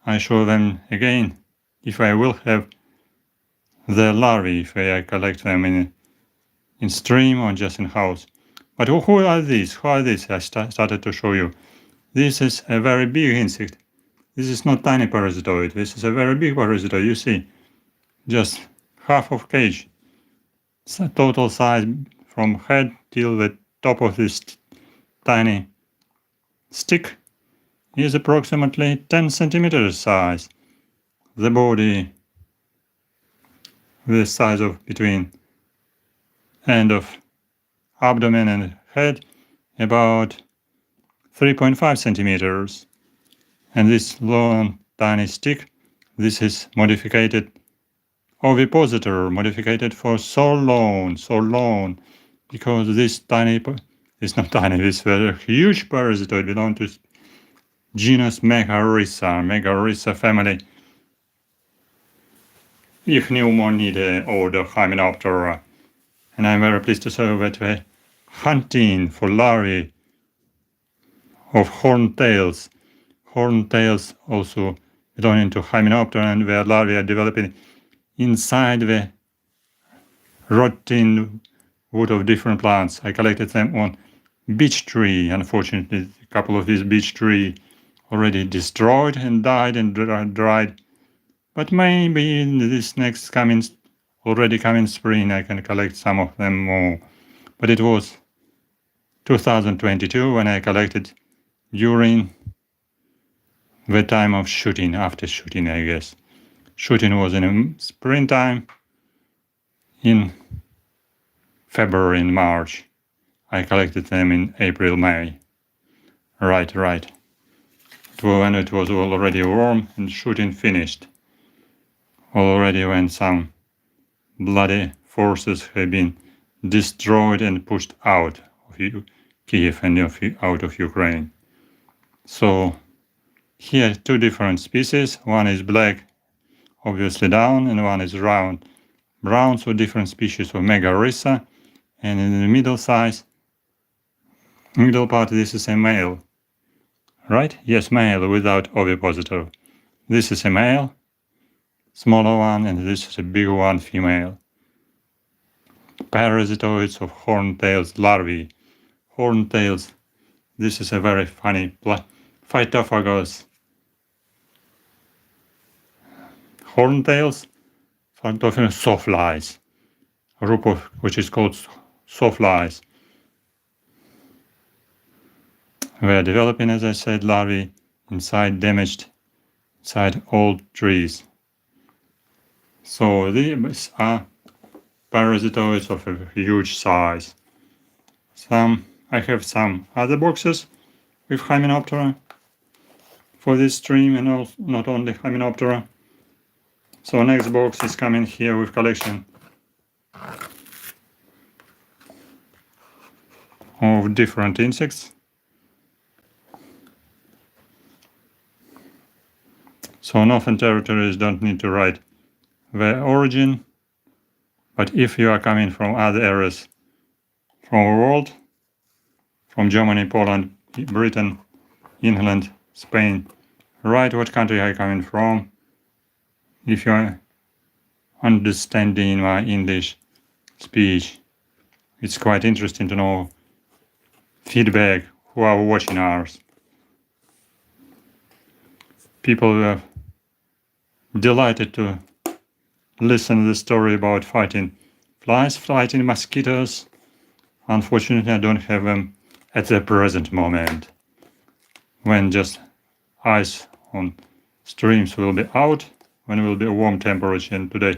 I show them again if I will have the larvae, if I collect them in stream or just in house. But who are these? Who are these? I started to show you. This is a very big insect. This is not tiny parasitoid. This is a very big parasitoid. You see, just half of cage. So total size from head till the top of this tiny stick is approximately 10 centimeters size. The body, the size of between end of abdomen and head, about 3.5 centimeters. And this long tiny stick, this is modified ovipositor, modified for so long, because this tiny, it's not tiny, this very huge parasitoid belongs to genus Megarrhiza family, Ichneumonidae order Hymenoptera. And I'm very pleased to say that we're hunting for larvae of horntails. Horntails also belonging to Hymenoptera, and where larvae are developing inside the rotting wood of different plants. I collected them on beech tree. Unfortunately, a couple of these beech tree already destroyed and died and dried. But maybe in this next already coming spring, I can collect some of them more. But it was 2022 when I collected during the time of shooting, after shooting, I guess. Shooting was in springtime, in February and March. I collected them in April, May. Right. When it was already warm and shooting finished. Already when some bloody forces have been destroyed and pushed out of Kyiv and out of Ukraine. So here 2 different species. One is black, obviously down, and one is round. Brown, so different species of Megarissa. And in the middle part, this is a male. Right? Yes, male without ovipositor. This is a male, smaller one, and this is a big one, female. Parasitoids of horntails larvae. Horntails. This is a very funny phytophagous. Horntails, phytophagous sawflies. A group of which is called sawflies. We are developing, as I said, larvae inside old trees. So these are parasitoids of a huge size. I have some other boxes with Hymenoptera for this stream, and also not only Hymenoptera. So next box is coming here with collection of different insects. So northern territories don't need to write their origin, but if you are coming from other areas from the world, from Germany, Poland, Britain, England, Spain, write what country are you coming from. If you are understanding my English speech, it's quite interesting to know feedback who are watching ours. People were delighted to listen to the story about fighting flies, fighting mosquitoes. Unfortunately, I don't have them at the present moment, when just ice on streams will be out, when it will be a warm temperature. And today,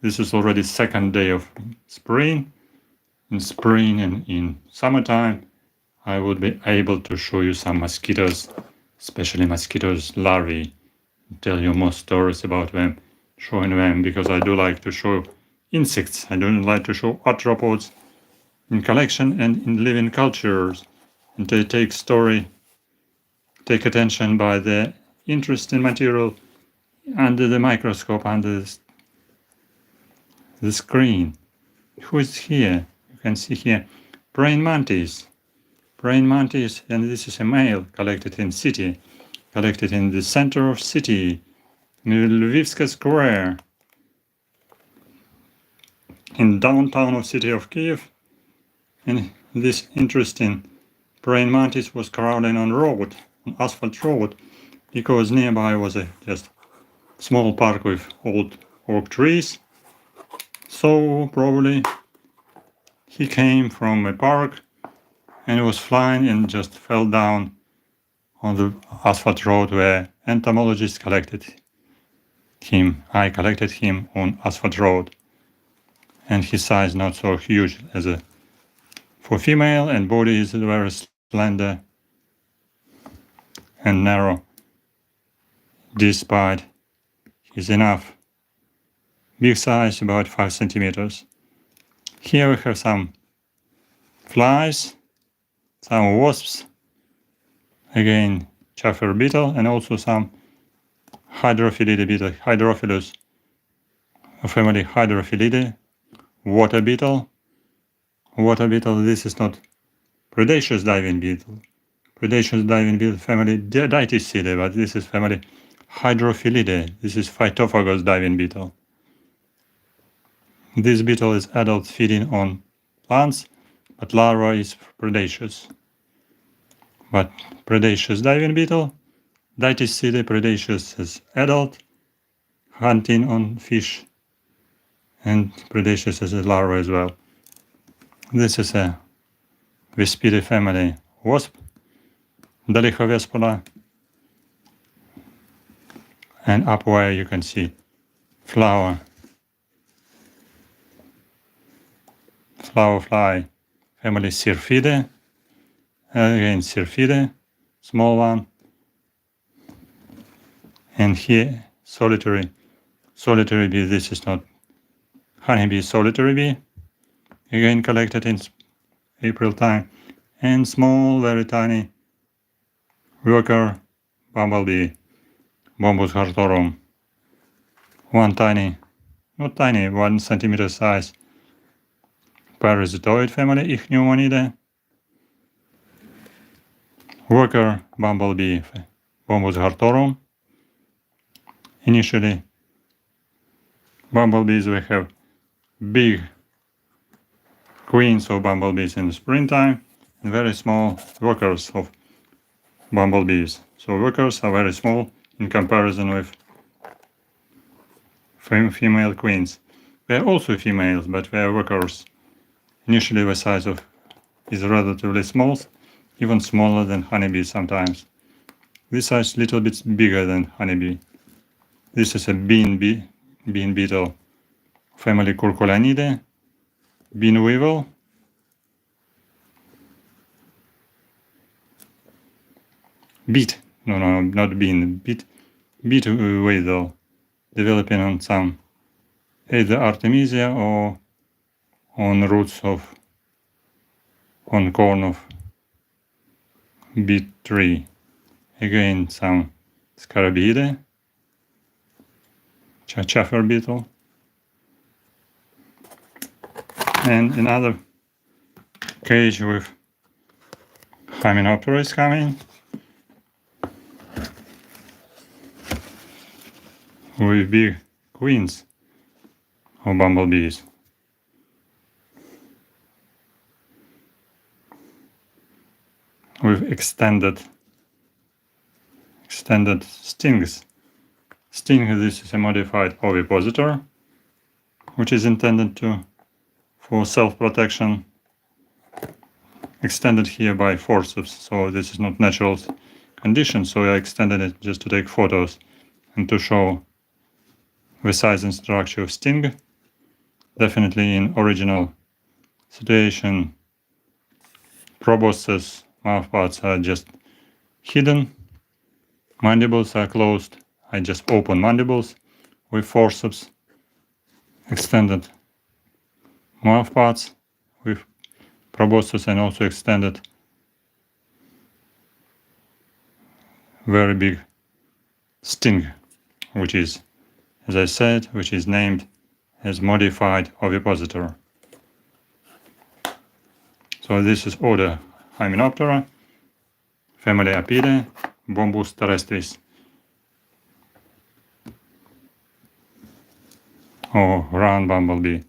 this is already 2nd day of spring. In spring and in summertime, I would be able to show you some mosquitoes, especially mosquitoes larvae, tell you more stories about them, showing them, because I do like to show insects. I don't like to show arthropods in collection and in living cultures, and they take attention by the interesting material under the microscope, under the screen. Who is here? You can see here praying mantis. Praying mantis, and this is a male collected in the center of city, in Lvivska Square, in downtown of city of Kyiv. And this interesting praying mantis was crawling on asphalt road, because nearby was a just small park with old oak trees. So probably he came from a park and was flying and just fell down on the asphalt road where entomologist collected him. I collected him on asphalt road, and his size not so huge for female, and body is very slender and narrow, despite his enough big size, about 5 centimeters. Here we have some flies, some wasps, again chafer beetle, and also some Hydrophilidae beetle, Hydrophilus, a family Hydrophilidae, water beetle. Water beetle, this is not predaceous diving beetle. Predaceous diving beetle family Diticidae, but this is family Hydrophilidae. This is Phytophagous diving beetle. This beetle is adult feeding on plants, but larva is predaceous. But predaceous diving beetle, Dytiscidae predaceous as adult, hunting on fish, and predaceous as a larva as well. This is a Waspidae family wasp, Dolichowespula, and up where you can see flower fly, family Syrphidae, again Syrphidae, small one, and here solitary bee. This is not honeybee, solitary bee, again collected in April time, and small, very tiny worker bumblebee, Bombus hartorum. One tiny, not tiny, 1 centimeter size Parasitoid family Ichneumonidae. Worker bumblebee, Bombus hartorum. Initially, bumblebees, we have big queens of bumblebees in the springtime and very small workers of bumblebees. So workers are very small in comparison with female queens. They are also females, but they are workers. Initially the size of is relatively small, even smaller than honeybees sometimes. This size is a little bit bigger than honeybee. This is a bean beetle, family Curculanidae, bean weevil, beet weevil, developing on some either artemisia or on roots of on corn of beet tree. Again some Scarabidae, chafer beetle, and another cage with Hymenoptera is coming, with big queens of bumblebees. With extended stings. This is a modified ovipositor, which is intended for self-protection, extended here by forceps. So this is not natural condition, so I extended it just to take photos and to show the size and structure of sting. Definitely in original situation, proboscis mouthparts are just hidden, mandibles are closed. I just open mandibles with forceps, extended mouthparts with proboscis, and also extended very big sting, which is, as I said, which is named as modified ovipositor. So this is order Hymenoptera, family Apidae, Bombus terrestris, or round bumblebee.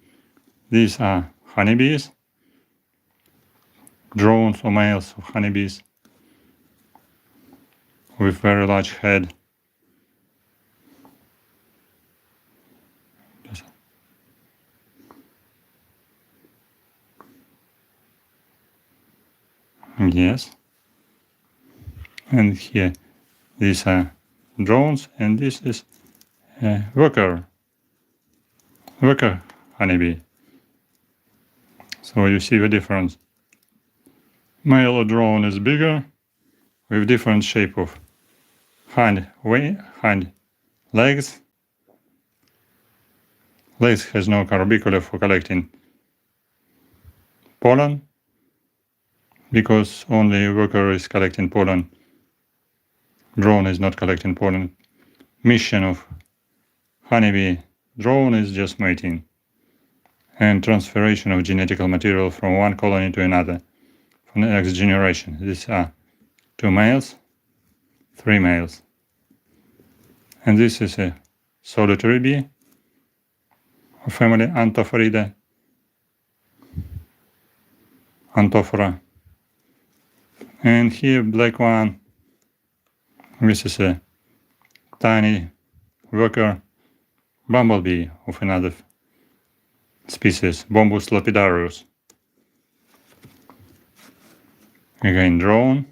These are honeybees, drones or males of honeybees with very large head. Yes. And here, these are drones, and this is a worker honeybee. So you see the difference. Male drone is bigger, with different shape of hind legs. Legs has no carbicula for collecting pollen, because only worker is collecting pollen. Drone is not collecting pollen. Mission of honeybee drone is just mating and transferation of genetical material from one colony to another for the next generation. These are 2 males, 3 males. And this is a solitary bee of family Anthophoridae. Anthophora. And here black one. This is a tiny worker bumblebee of another species, Bombus lapidarius. Again drone.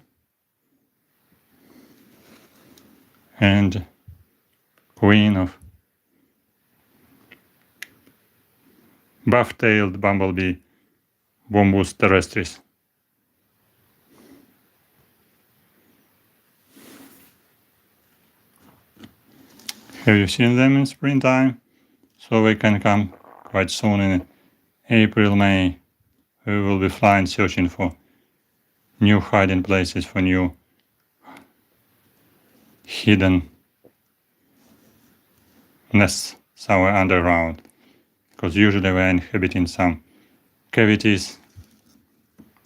And queen of buff-tailed bumblebee, Bombus terrestris. Have you seen them in springtime? So they can come quite soon in April, May. We will be flying searching for new hiding places, for new hidden nests somewhere underground. Because usually they're inhabiting some cavities,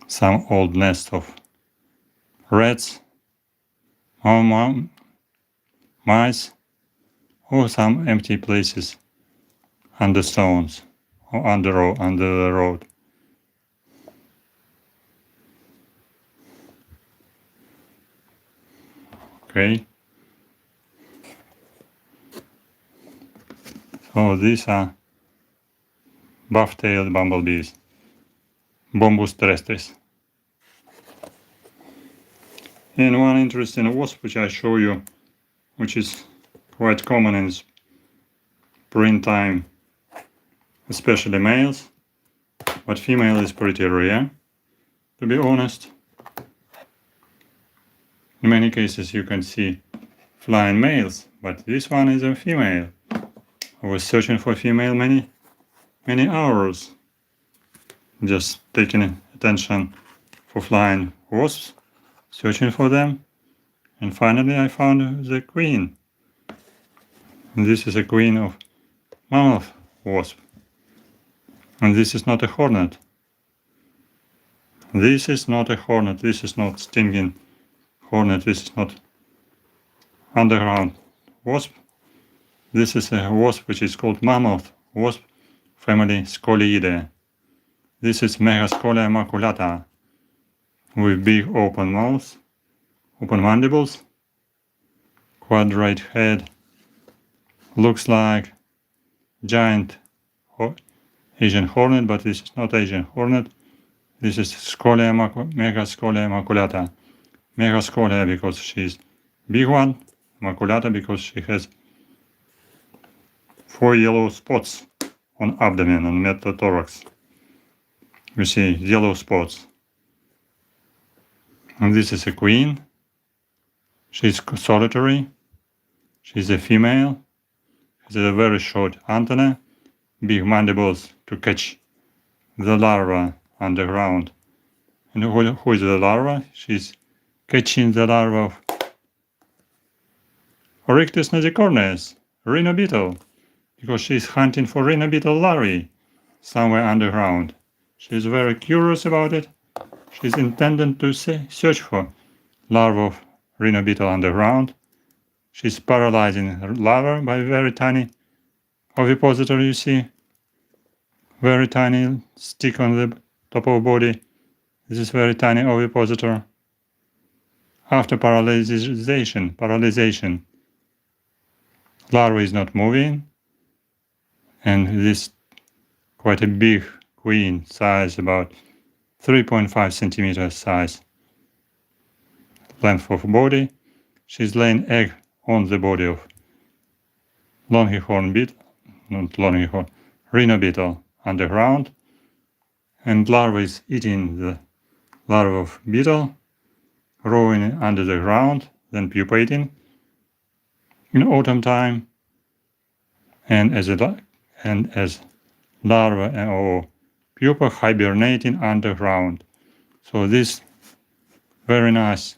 some old nests of rats, or mice, or some empty places under stones or under the road. Okay. So these are buff-tailed bumblebees, Bombus terrestris. And one interesting wasp which I show you, which is quite common in springtime, especially males, but female is pretty rare, to be honest. In many cases you can see flying males, but this one is a female. I was searching for female many hours, just taking attention for flying wasps, searching for them, and finally I found the queen. And this is a queen of mammoth wasp. And this is not a hornet. This is not a hornet. This is not stinging hornet. This is not underground wasp. This is a wasp which is called mammoth wasp, family Scoliidae. This is Megascolia maculata, with big open mouth, open mandibles, quadrate head, looks like giant Asian hornet, but this is not Asian hornet. This is Megascolia maculata. Megascolia because she's big one, maculata because she has 4 yellow spots on abdomen, on metathorax. You see yellow spots. And this is a queen. She's solitary. She's a female. Has a very short antenna, big mandibles to catch the larva underground. And who is the larva? She's catching the larva of Oryctis nosicornis, rhino beetle, because she's hunting for rhino beetle larvae somewhere underground. She's very curious about it. She's intended to search for larvae of rhino beetle underground. She's paralyzing her larva by very tiny ovipositor, you see. Very tiny stick on the top of body. This is very tiny ovipositor. After paralyzation, larva is not moving. And this quite a big queen size, about 3.5 centimeters size length of body. She's laying egg on the body of longhorn beetle, not longhorn, rhino beetle underground, and larva is eating the larva of beetle, growing under the ground, then pupating in autumn time, and as larva or pupa hibernating underground. So this very nice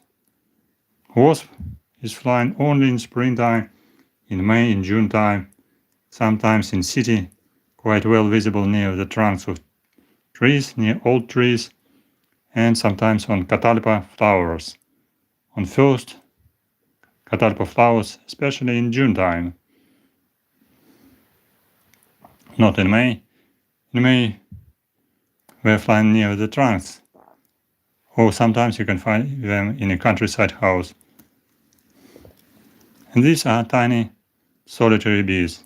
wasp is flying only in springtime, in May, in June time, sometimes in city, quite well visible near the trunks of trees, near old trees, and sometimes on catalpa flowers, on first catalpa flowers, especially in June time. Not in May. In May, they fly near the trunks, or sometimes you can find them in a countryside house. And these are tiny solitary bees.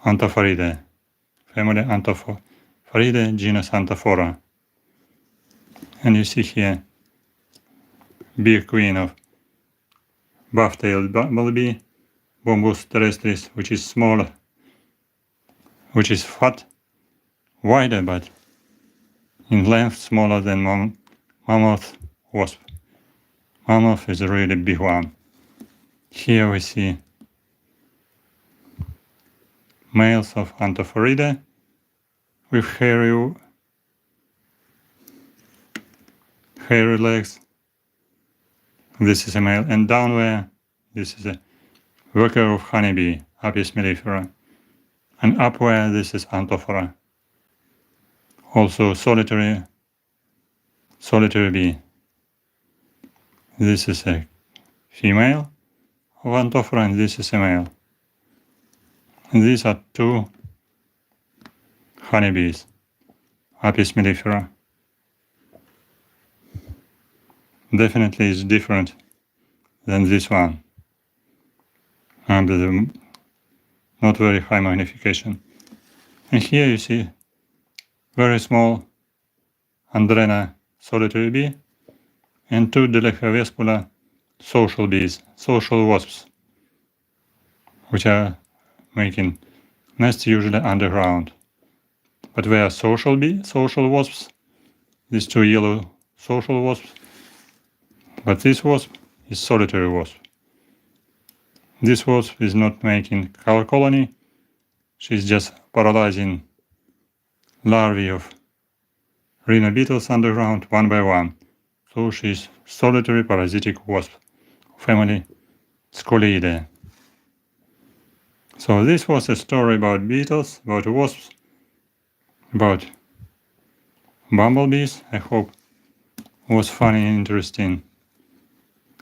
Antophoridae, family Antophoridae, genus Antophora. And you see here bee queen of buff-tailed bumblebee, Bombus terrestris, which is smaller, which is fat, wider, but in length smaller than mammoth wasp. Mammoth is a really big one. Here we see males of Antophoridae with hairy legs. This is a male, and down there, this is a worker of honeybee, Apis mellifera, and up where this is Antophora, also solitary bee. This is a female of Antophora, and this is a male. And these are two honeybees, Apis mellifera. Definitely is different than this one, and the not very high magnification. And here you see very small Andrena solitary bee and two Delephia social bees, social wasps, which are making nests usually underground. But they are social wasps, these two yellow social wasps, but this wasp is solitary wasp. This wasp is not making color colony, she's just paralyzing larvae of rhino beetles underground one by one. So she's solitary parasitic wasp, family Scolidae. So this was a story about beetles, about wasps, about bumblebees. I hope it was funny, interesting,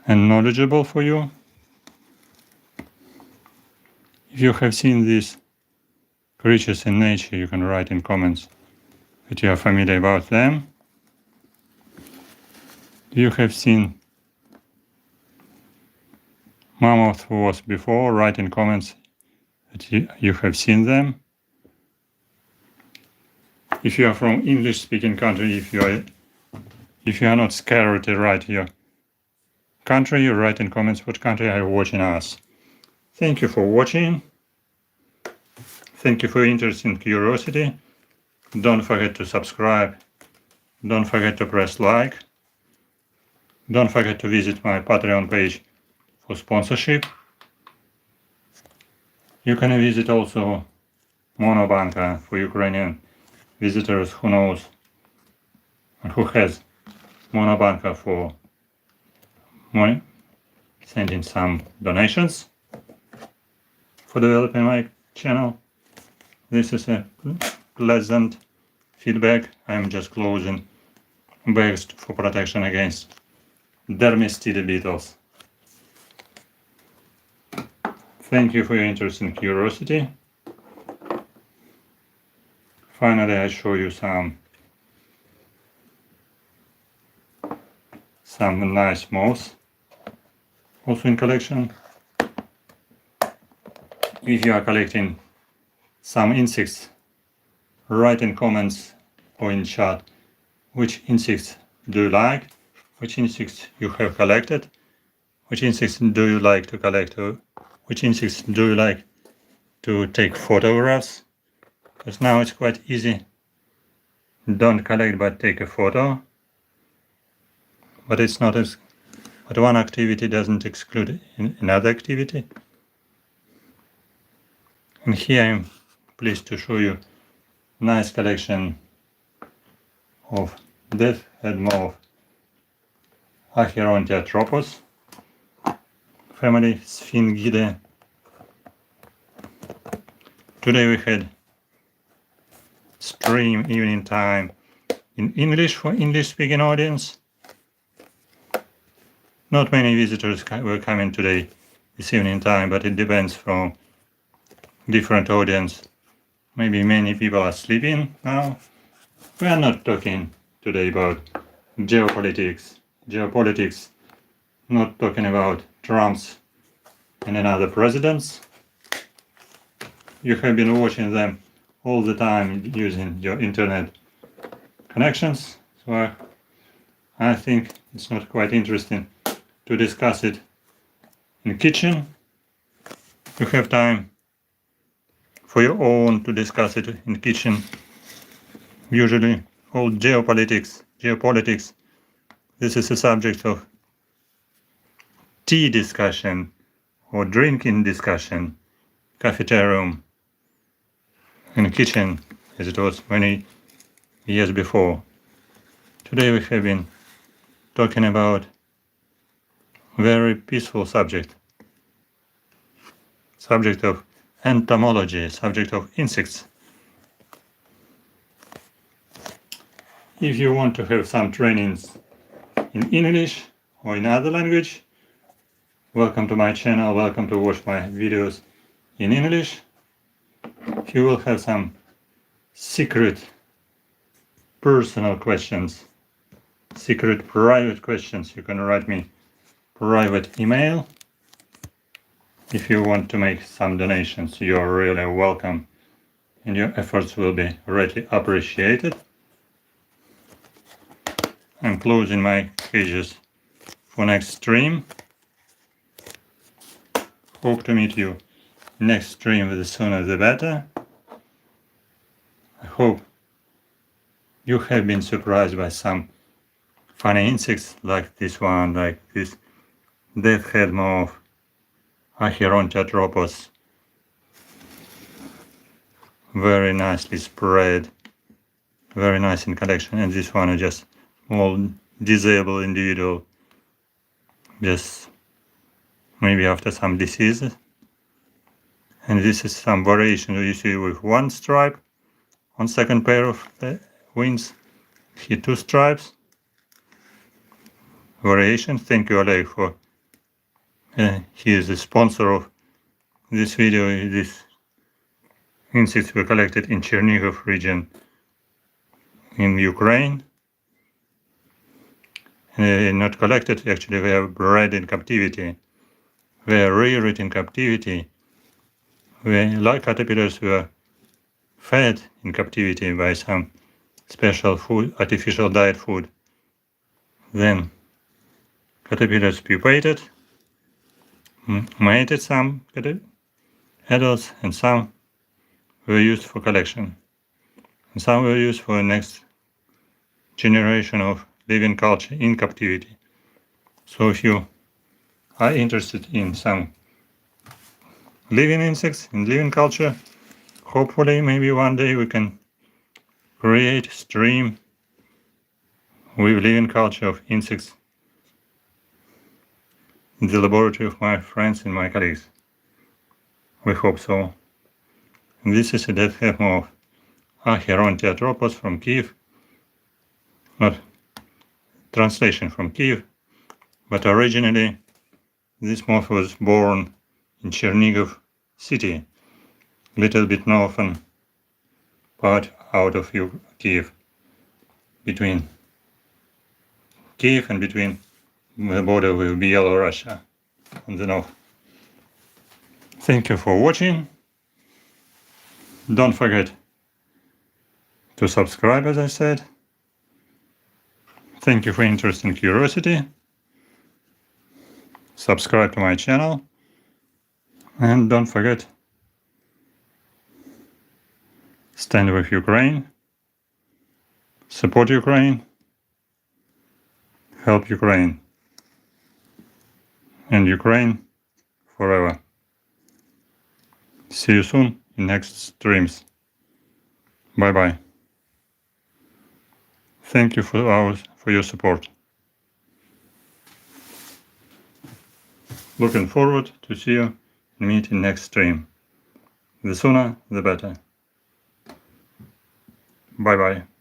and knowledgeable for you. If you have seen these creatures in nature, you can write in comments that you are familiar about them. If you have seen mammoth wasp before, write in comments that you have seen them. If you are from English-speaking country, if you are not scared to write your country, you write in comments what country are you watching us. Thank you for watching. Thank you for your interest and curiosity. Don't forget to subscribe. Don't forget to press like. Don't forget to visit my Patreon page for sponsorship. You can visit also Monobank for Ukrainian visitors who knows and who has Monobank for money, sending some donations for developing my channel. This is a pleasant feedback. I'm just closing bags for protection against dermestid beetles. Thank you for your interest and curiosity. Finally, I show you some nice moths also in collection. If you are collecting some insects, write in comments or in chat which insects do you like, which insects you have collected, which insects do you like to collect, or which insects do you like to take photographs, because now it's quite easy. Don't collect but take a photo. But it's not as, but one activity doesn't exclude another activity. And here I'm pleased to show you nice collection of death-head moth Acherontiatropus, family Sphingidae. Today we had stream evening time in English for English speaking audience. Not many visitors were coming today, this evening time, but it depends from different audience. Maybe many people are sleeping now. We are not talking today about geopolitics. Geopolitics, not talking about Trump's and another presidents. You have been watching them all the time using your internet connections, so I think it's not quite interesting to discuss it in the kitchen. You have time for your own to discuss it in the kitchen. Usually all geopolitics, this is a subject of tea discussion or drinking discussion, cafeteria, in the kitchen, as it was many years before. Today we have been talking about very peaceful subject of entomology, subject of insects. If you want to have some trainings in English or in other language, welcome to my channel, welcome to watch my videos in English. If you will have some secret personal questions, secret private questions, you can write me private email. If you want to make some donations, you are really welcome and your efforts will be greatly appreciated. I'm closing my pages for next stream. Hope to meet you next stream, the sooner the better. I hope you have been surprised by some funny insects like this one, like this death-head moth, Acherontiatropos, very nicely spread, very nice in collection, and this one is just small disabled individual, just maybe after some diseases. And this is some variation you see with one stripe on second pair of wings, here 2 stripes. Variation. Thank you, Oleg, for he is the sponsor of this video. These insects were collected in Chernihiv region in Ukraine. Not collected, actually they are bred in captivity. They are reared in captivity. Like caterpillars were fed in captivity by some special food, artificial diet food. Then caterpillars pupated, mated some adults, and some were used for collection. And some were used for the next generation of living culture in captivity. So if you are interested in some living insects, in living culture, hopefully maybe one day we can create a stream with living culture of insects in the laboratory of my friends and my colleagues. We hope so. And this is a dead head moth, Acherontiatropos from Kyiv. Not translation from Kyiv, but originally this moth was born in Chernihiv city, little bit northern part out of Kyiv, between Kyiv and between the border with Belarus on the north. Thank you for watching. Don't forget to subscribe, as I said. Thank you for interest and curiosity. Subscribe to my channel. And don't forget, stand with Ukraine, support Ukraine, help Ukraine, and Ukraine forever. See you soon in next streams. Bye bye. Thank you for your support. Looking forward to see you and meet in next stream. The sooner the better. Bye bye.